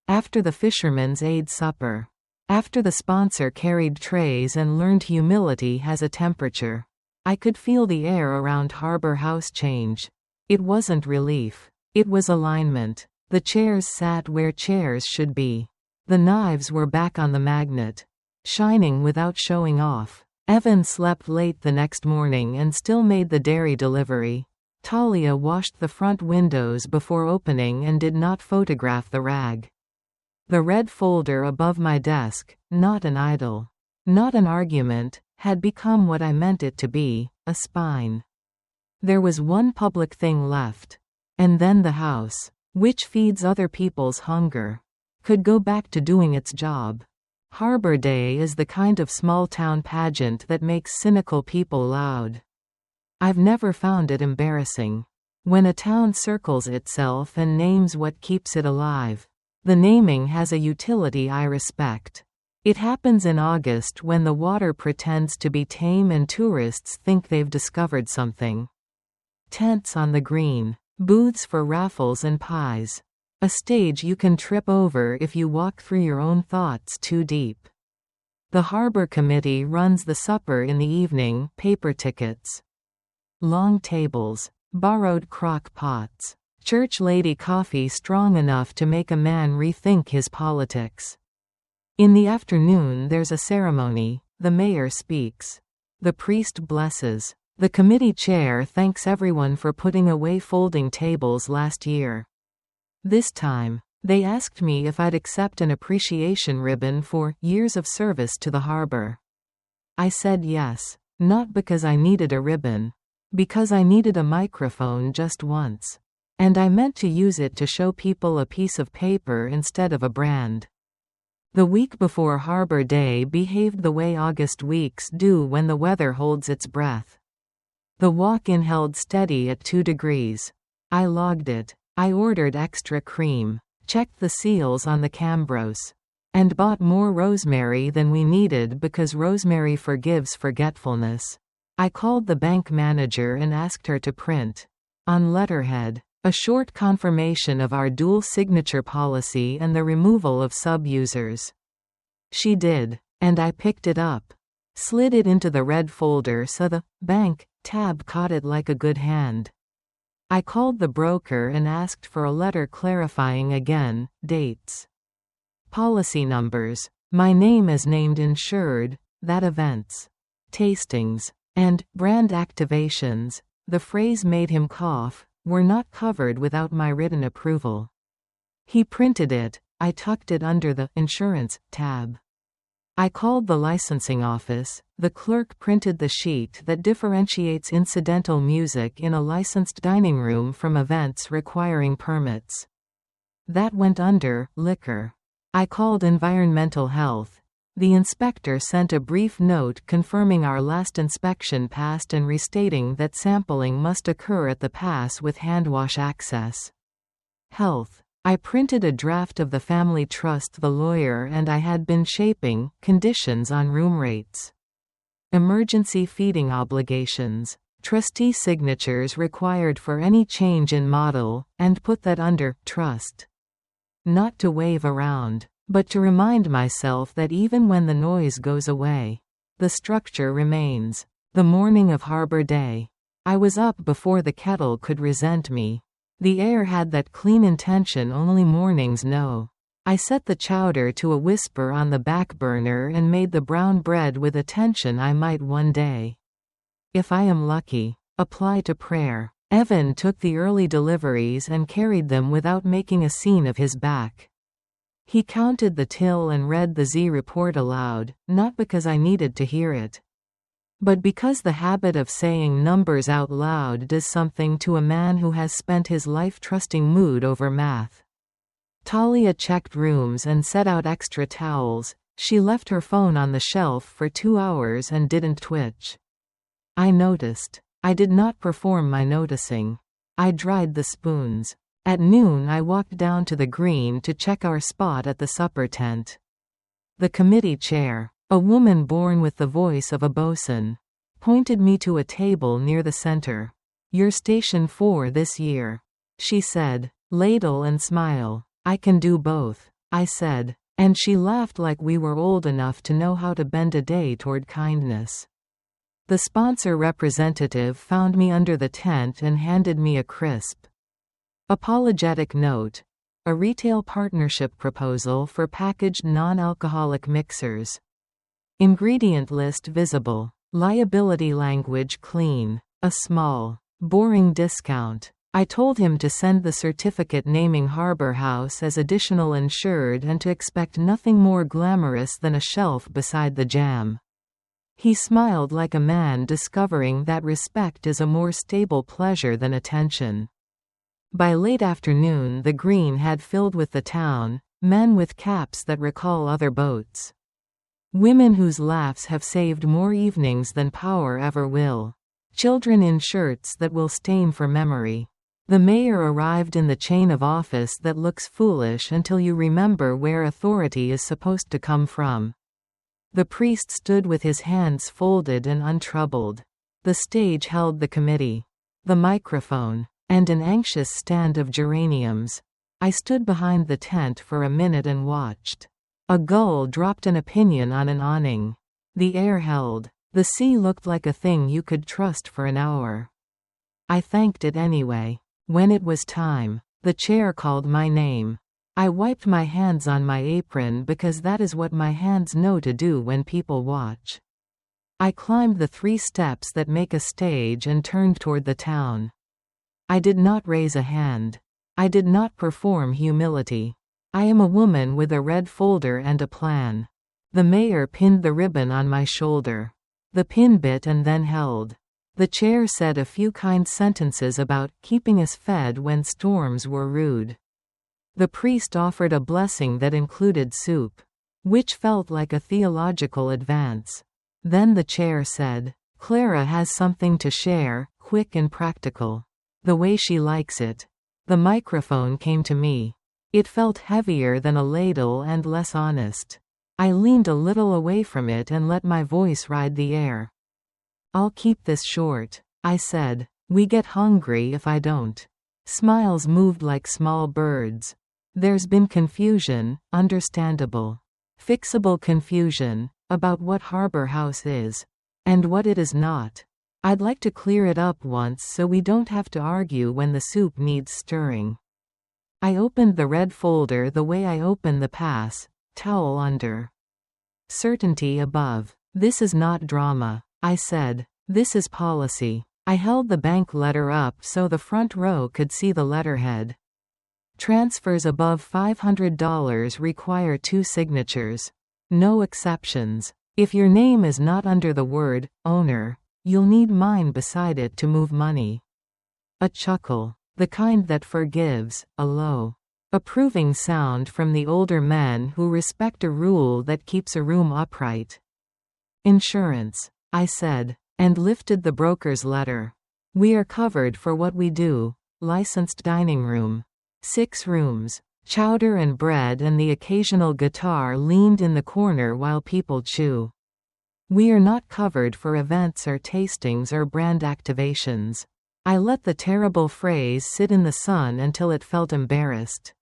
After the fisherman's aid supper, after the sponsor carried trays and learned humility has a temperature, I could feel the air around Harbor House change. It wasn't relief. It was alignment. The chairs sat where chairs should be. The knives were back on the magnet, shining without showing off. Evan slept late the next morning and still made the dairy delivery. Talia washed the front windows before opening and did not photograph the rag. The red folder above my desk, not an idol, not an argument, had become what I meant it to be, a spine. There was one public thing left. And then the house, which feeds other people's hunger. could go back to doing its job. Harbor Day is the kind of small-town pageant that makes cynical people loud. I've never found it embarrassing. When a town circles itself and names what keeps it alive, the naming has a utility I respect. It happens in August when the water pretends to be tame and tourists think they've discovered something. Tents on the green, booths for raffles and pies. A stage you can trip over if you walk through your own thoughts too deep. The Harbor Committee runs the supper in the evening, paper tickets. Long tables, borrowed crock pots, church lady coffee strong enough to make a man rethink his politics. In the afternoon there's a ceremony, the mayor speaks. The priest blesses. The committee chair thanks everyone for putting away folding tables last year. This time, they asked me if I'd accept an appreciation ribbon for years of service to the harbor. I said yes, not because I needed a ribbon, because I needed a microphone just once. And I meant to use it to show people a piece of paper instead of a brand. The week before Harbor Day behaved the way August weeks do when the weather holds its breath. The walk-in held steady at 2 degrees. I logged it. I ordered extra cream, checked the seals on the Cambros, and bought more rosemary than we needed because rosemary forgives forgetfulness. I called the bank manager and asked her to print, on letterhead, a short confirmation of our dual signature policy and the removal of sub-users. She did, and I picked it up, slid it into the red folder so the bank tab caught it like a good hand. I called the broker and asked for a letter clarifying again, dates, policy numbers, my name as named insured, that events, tastings, and brand activations, the phrase made him cough, were not covered without my written approval. He printed it. I tucked it under the insurance tab. I called the licensing office. The clerk printed the sheet that differentiates incidental music in a licensed dining room from events requiring permits. That went under liquor. I called environmental health. The inspector sent a brief note confirming our last inspection passed and restating that sampling must occur at the pass with handwash access. Health. I printed a draft of the family trust the lawyer and I had been shaping, conditions on room rates. Emergency feeding obligations. Trustee signatures required for any change in model, and put that under trust. Not to wave around, but to remind myself that even when the noise goes away, the structure remains. The morning of Harbor Day. I was up before the kettle could resent me. The air had that clean intention only mornings know. I set the chowder to a whisper on the back burner and made the brown bread with attention I might one day, if I am lucky, apply to prayer. Evan took the early deliveries and carried them without making a scene of his back. He counted the till and read the Z report aloud, not because I needed to hear it, but because the habit of saying numbers out loud does something to a man who has spent his life trusting mood over math. Talia checked rooms and set out extra towels. She left her phone on the shelf for 2 hours and didn't twitch. I noticed. I did not perform my noticing. I dried the spoons. At noon I walked down to the green to check our spot at the supper tent. The committee chair, a woman born with the voice of a bosun, pointed me to a table near the center. "You're station 4 this year," she said. "Ladle and smile. I can do both," I said, and she laughed like we were old enough to know how to bend a day toward kindness. The sponsor representative found me under the tent and handed me a crisp, apologetic note, a retail partnership proposal for packaged non-alcoholic mixers. Ingredient list visible. Liability language clean. A small, boring discount. I told him to send the certificate naming Harbor House as additional insured and to expect nothing more glamorous than a shelf beside the jam. He smiled like a man discovering that respect is a more stable pleasure than attention. By late afternoon the green had filled with the town, Men with caps that recall other boats. Women whose laughs have saved more evenings than power ever will. Children in shirts that will stain for memory. The mayor arrived in the chain of office that looks foolish until you remember where authority is supposed to come from. The priest stood with his hands folded and untroubled. The stage held the committee, the microphone, and an anxious stand of geraniums. I stood behind the tent for a minute and watched. A gull dropped an opinion on an awning. The air held. The sea looked like a thing you could trust for an hour. I thanked it anyway. When it was time, the chair called my name. I wiped my hands on my apron because that is what my hands know to do when people watch. I climbed the 3 steps that make a stage and turned toward the town. I did not raise a hand. I did not perform humility. I am a woman with a red folder and a plan. The mayor pinned the ribbon on my shoulder. The pin bit and then held. The chair said a few kind sentences about keeping us fed when storms were rude. The priest offered a blessing that included soup, which felt like a theological advance. Then the chair said, "Clara has something to share, quick and practical. The way she likes it." The microphone came to me. It felt heavier than a ladle and less honest. I leaned a little away from it and let my voice ride the air. "I'll keep this short," I said. "We get hungry if I don't." Smiles moved like small birds. There's been confusion, understandable. Fixable confusion, about what Harbor House is. And what it is not. I'd like to clear it up once so we don't have to argue when the soup needs stirring. I opened the red folder the way I open the pass, towel under. Certainty above. "This is not drama," I said. "This is policy." I held the bank letter up so the front row could see the letterhead. Transfers above $500 require 2 signatures. No exceptions. If your name is not under the word owner, you'll need mine beside it to move money. A chuckle. The kind that forgives, a low, approving sound from the older men who respect a rule that keeps a room upright. "Insurance," I said, and lifted the broker's letter. "We are covered for what we do. Licensed dining room. 6 rooms. Chowder and bread and the occasional guitar leaned in the corner while people chew. We are not covered for events or tastings or brand activations." I let the terrible phrase sit in the sun until it felt embarrassed.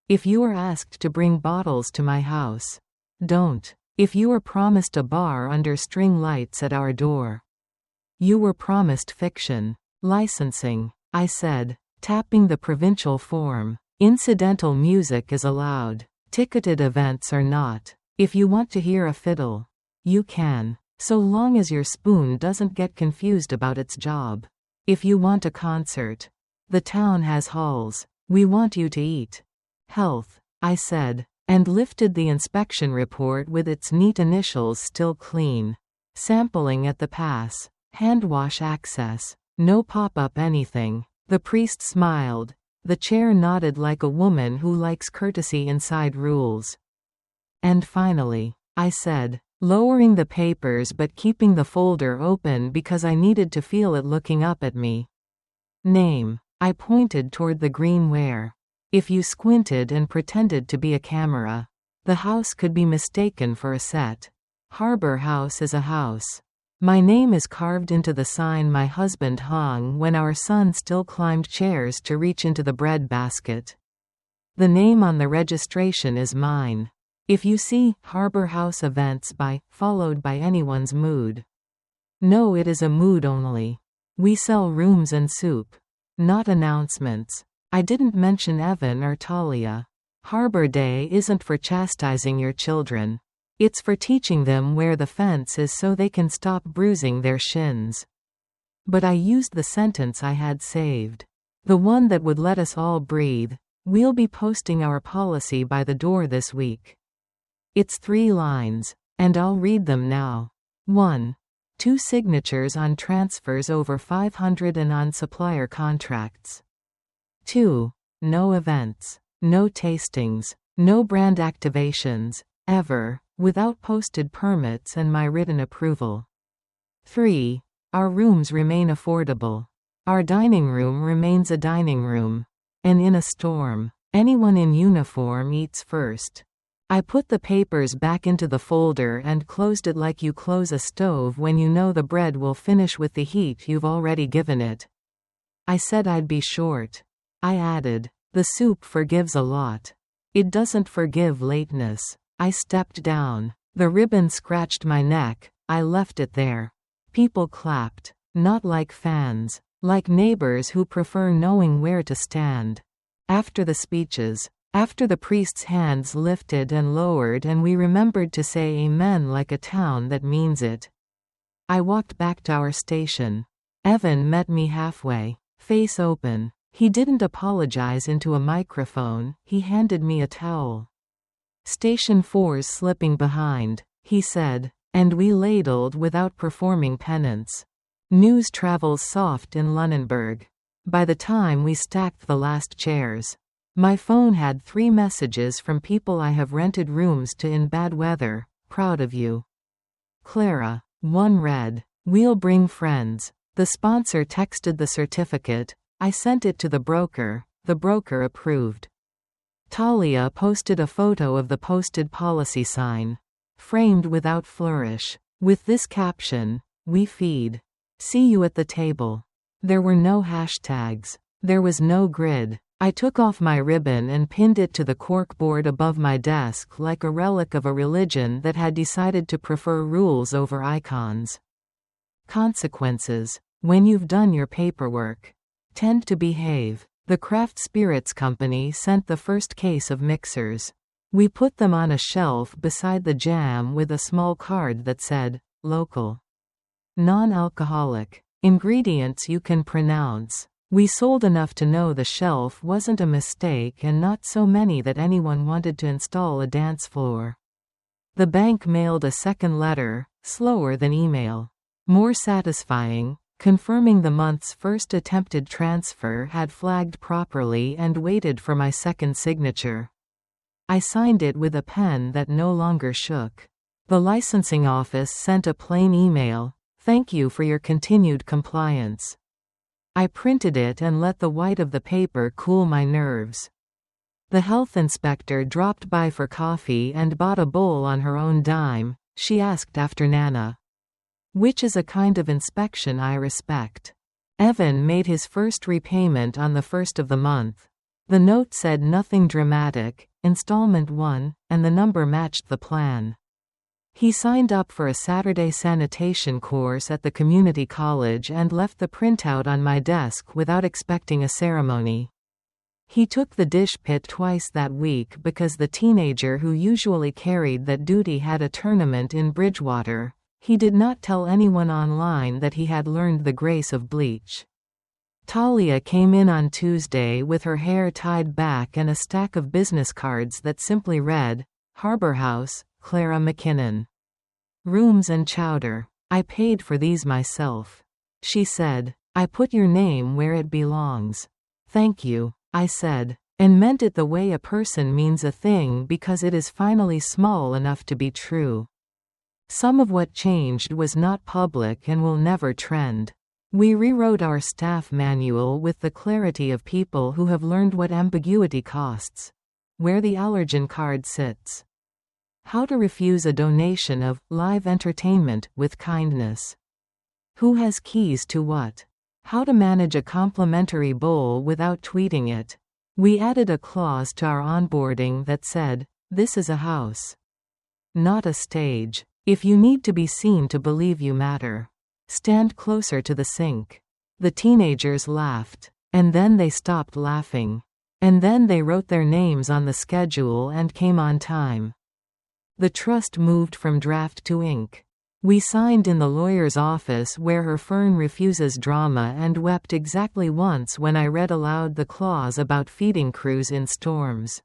If you are asked to bring bottles to my house, don't. If you are promised a bar under string lights at our door, you were promised fiction. Licensing, I said, tapping the provincial form. Incidental music is allowed. Ticketed events are not. If you want to hear a fiddle, you can, so long as your spoon doesn't get confused about its job. If you want a concert, the town has halls. We want you to eat. Health, I said, and lifted the inspection report with its neat initials still clean. Sampling at the pass. Hand wash access. No pop-up anything. The priest smiled. The chair nodded like a woman who likes courtesy inside rules. And finally, I said, lowering the papers but keeping the folder open because I needed to feel it looking up at me. Name. I pointed toward the green ware. If you squinted and pretended to be a camera, the house could be mistaken for a set. Harbor House is a house. My name is carved into the sign my husband hung when our son still climbed chairs to reach into the bread basket. The name on the registration is mine. If you see Harbor House Events by, followed by anyone's mood, no, it is a mood only. We sell rooms and soup. Not announcements. I didn't mention Evan or Talia. Harbor Day isn't for chastising your children. It's for teaching them where the fence is so they can stop bruising their shins. But I used the sentence I had saved. The one that would let us all breathe. We'll be posting our policy by the door this week. It's 3 lines, and I'll read them now. 1. 2 signatures on transfers over 500 and on supplier contracts. 2. No events. No tastings. No brand activations, ever, without posted permits and my written approval. 3. Our rooms remain affordable. Our dining room remains a dining room. And in a storm, anyone in uniform eats first. I put the papers back into the folder and closed it like you close a stove when you know the bread will finish with the heat you've already given it. I said I'd be short. I added, the soup forgives a lot. It doesn't forgive lateness. I stepped down. The ribbon scratched my neck. I left it there. People clapped. Not like fans. Like neighbors who prefer knowing where to stand. After the speeches, after the priest's hands lifted and lowered and we remembered to say amen like a town that means it, I walked back to our station. Evan met me halfway, face open. He didn't apologize into a microphone, he handed me a towel. Station 4's slipping behind, he said, and we ladled without performing penance. News travels soft in Lunenburg. By the time we stacked the last chairs, my phone had 3 messages from people I have rented rooms to in bad weather. Proud of you. Clara. 1 read, we'll bring friends. The sponsor texted the certificate. I sent it to the broker approved. Talia posted a photo of the posted policy sign, framed without flourish, with this caption, we feed. See you at the table. There were no hashtags. There was no grid. I took off my ribbon and pinned it to the corkboard above my desk like a relic of a religion that had decided to prefer rules over icons. Consequences. When you've done your paperwork. Tend to behave. The Craft Spirits Company sent the first case of mixers. We put them on a shelf beside the jam with a small card that said, local. Non-alcoholic. Ingredients you can pronounce. We sold enough to know the shelf wasn't a mistake and not so many that anyone wanted to install a dance floor. The bank mailed a second letter, slower than email. More satisfying, confirming the month's first attempted transfer had flagged properly and waited for my second signature. I signed it with a pen that no longer shook. The licensing office sent a plain email, thank you for your continued compliance. I printed it and let the white of the paper cool my nerves. The health inspector dropped by for coffee and bought a bowl on her own dime. She asked after Nana, which is a kind of inspection I respect. Evan made his first repayment on the 1st of the month. The note said nothing dramatic, installment 1, and the number matched the plan. He signed up for a Saturday sanitation course at the community college and left the printout on my desk without expecting a ceremony. He took the dish pit twice that week because the teenager who usually carried that duty had a tournament in Bridgewater. He did not tell anyone online that he had learned the grace of bleach. Talia came in on Tuesday with her hair tied back and a stack of business cards that simply read, Harbor House, Clara McKinnon. Rooms and chowder. I paid for these myself. She said, I put your name where it belongs. Thank you, I said, and meant it the way a person means a thing because it is finally small enough to be true. Some of what changed was not public and will never trend. We rewrote our staff manual with the clarity of people who have learned what ambiguity costs. Where the allergen card sits. How to refuse a donation of live entertainment with kindness. Who has keys to what? How to manage a complimentary bowl without tweeting it. We added a clause to our onboarding that said, this is a house. Not a stage. If you need to be seen to believe you matter, stand closer to the sink. The teenagers laughed. And then they stopped laughing. And then they wrote their names on the schedule and came on time. The trust moved from draft to ink. We signed in the lawyer's office where her firm refuses drama and wept exactly once when I read aloud the clause about feeding crews in storms.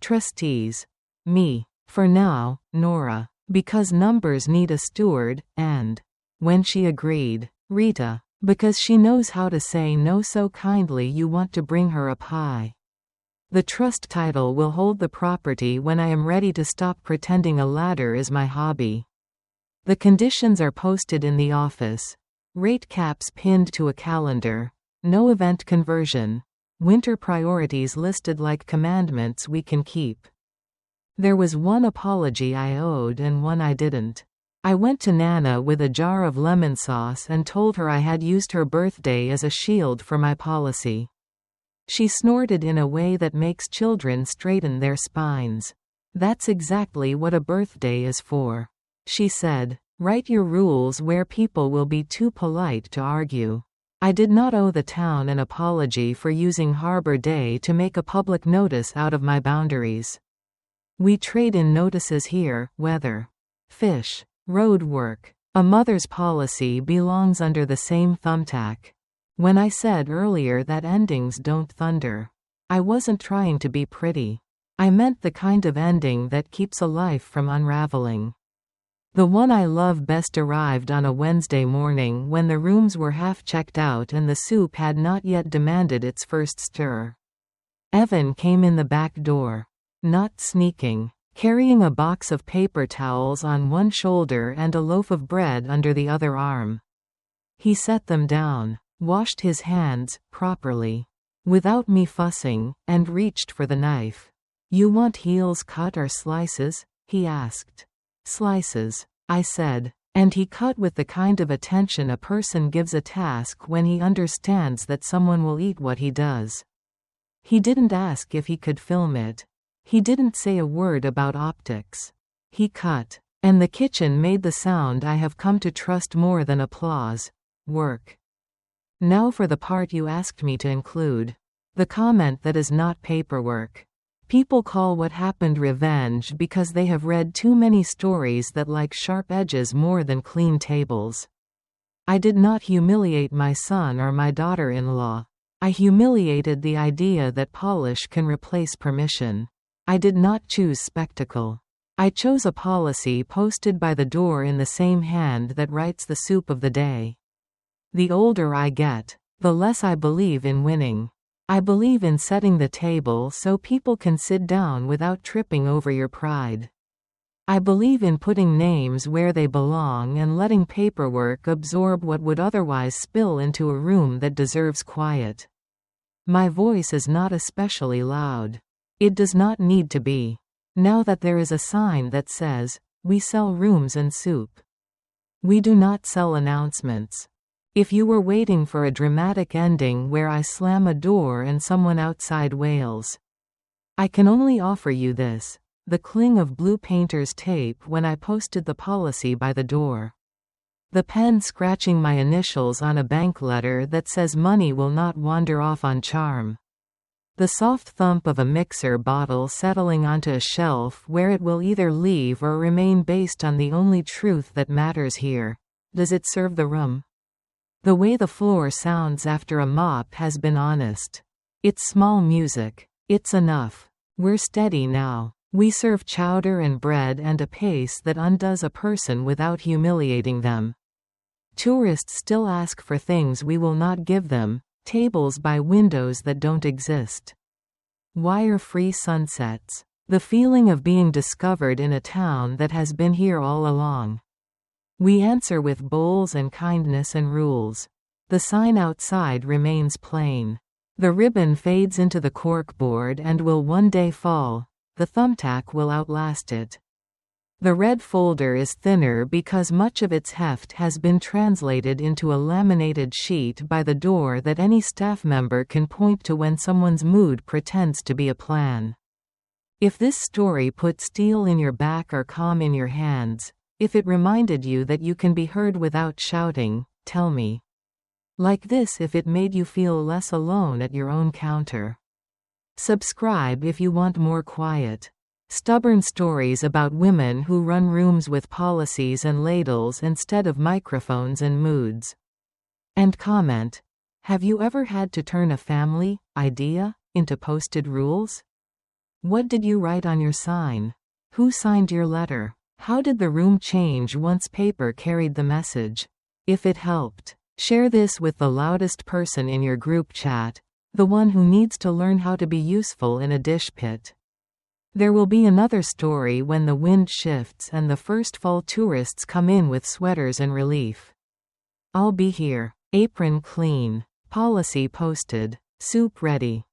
Trustees. Me. For now, Nora. Because numbers need a steward, and, when she agreed, Rita, because she knows how to say no so kindly you want to bring her a pie. The trust title will hold the property when I am ready to stop pretending a ladder is my hobby. The conditions are posted in the office. Rate caps pinned to a calendar. No event conversion. Winter priorities listed like commandments we can keep. There was one apology I owed and one I didn't. I went to Nana with a jar of lemon sauce and told her I had used her birthday as a shield for my policy. She snorted in a way that makes children straighten their spines. That's exactly what a birthday is for. She said, write your rules where people will be too polite to argue. I did not owe the town an apology for using Harbor Day to make a public notice out of my boundaries. We trade in notices here: weather, fish, road work. A mother's policy belongs under the same thumbtack. When I said earlier that endings don't thunder, I wasn't trying to be pretty. I meant the kind of ending that keeps a life from unraveling. The one I love best arrived on a Wednesday morning when the rooms were half checked out and the soup had not yet demanded its first stir. Evan came in the back door. Not sneaking. Carrying a box of paper towels on one shoulder and a loaf of bread under the other arm. He set them down, washed his hands, properly, without me fussing, and reached for the knife. You want heels cut or slices? He asked. Slices, I said, and he cut with the kind of attention a person gives a task when he understands that someone will eat what he does. He didn't ask if he could film it. He didn't say a word about optics. He cut, and the kitchen made the sound I have come to trust more than applause. Work. Now for the part you asked me to include. The comment that is not paperwork. People call what happened revenge because they have read too many stories that like sharp edges more than clean tables. I did not humiliate my son or my daughter-in-law. I humiliated the idea that polish can replace permission. I did not choose spectacle. I chose a policy posted by the door in the same hand that writes the soup of the day. The older I get, the less I believe in winning. I believe in setting the table so people can sit down without tripping over your pride. I believe in putting names where they belong and letting paperwork absorb what would otherwise spill into a room that deserves quiet. My voice is not especially loud. It does not need to be. Now that there is a sign that says, "We sell rooms and soup." We do not sell announcements. If you were waiting for a dramatic ending where I slam a door and someone outside wails, I can only offer you this: the cling of blue painter's tape when I posted the policy by the door. The pen scratching my initials on a bank letter that says money will not wander off on charm. The soft thump of a mixer bottle settling onto a shelf where it will either leave or remain based on the only truth that matters here. Does it serve the room? The way the floor sounds after a mop has been honest. It's small music. It's enough. We're steady now. We serve chowder and bread and a pace that undoes a person without humiliating them. Tourists still ask for things we will not give them. Tables by windows that don't exist. Wire-free sunsets. The feeling of being discovered in a town that has been here all along. We answer with bowls and kindness and rules. The sign outside remains plain. The ribbon fades into the corkboard and will one day fall. The thumbtack will outlast it. The red folder is thinner because much of its heft has been translated into a laminated sheet by the door that any staff member can point to when someone's mood pretends to be a plan. If this story put steel in your back or calm in your hands, if it reminded you that you can be heard without shouting, tell me. Like this if it made you feel less alone at your own counter. Subscribe if you want more quiet, stubborn stories about women who run rooms with policies and ladles instead of microphones and moods. And comment. Have you ever had to turn a family idea into posted rules? What did you write on your sign? Who signed your letter? How did the room change once paper carried the message? If it helped, share this with the loudest person in your group chat. The one who needs to learn how to be useful in a dish pit. There will be another story when the wind shifts and the first fall tourists come in with sweaters and relief. I'll be here. Apron clean. Policy posted. Soup ready.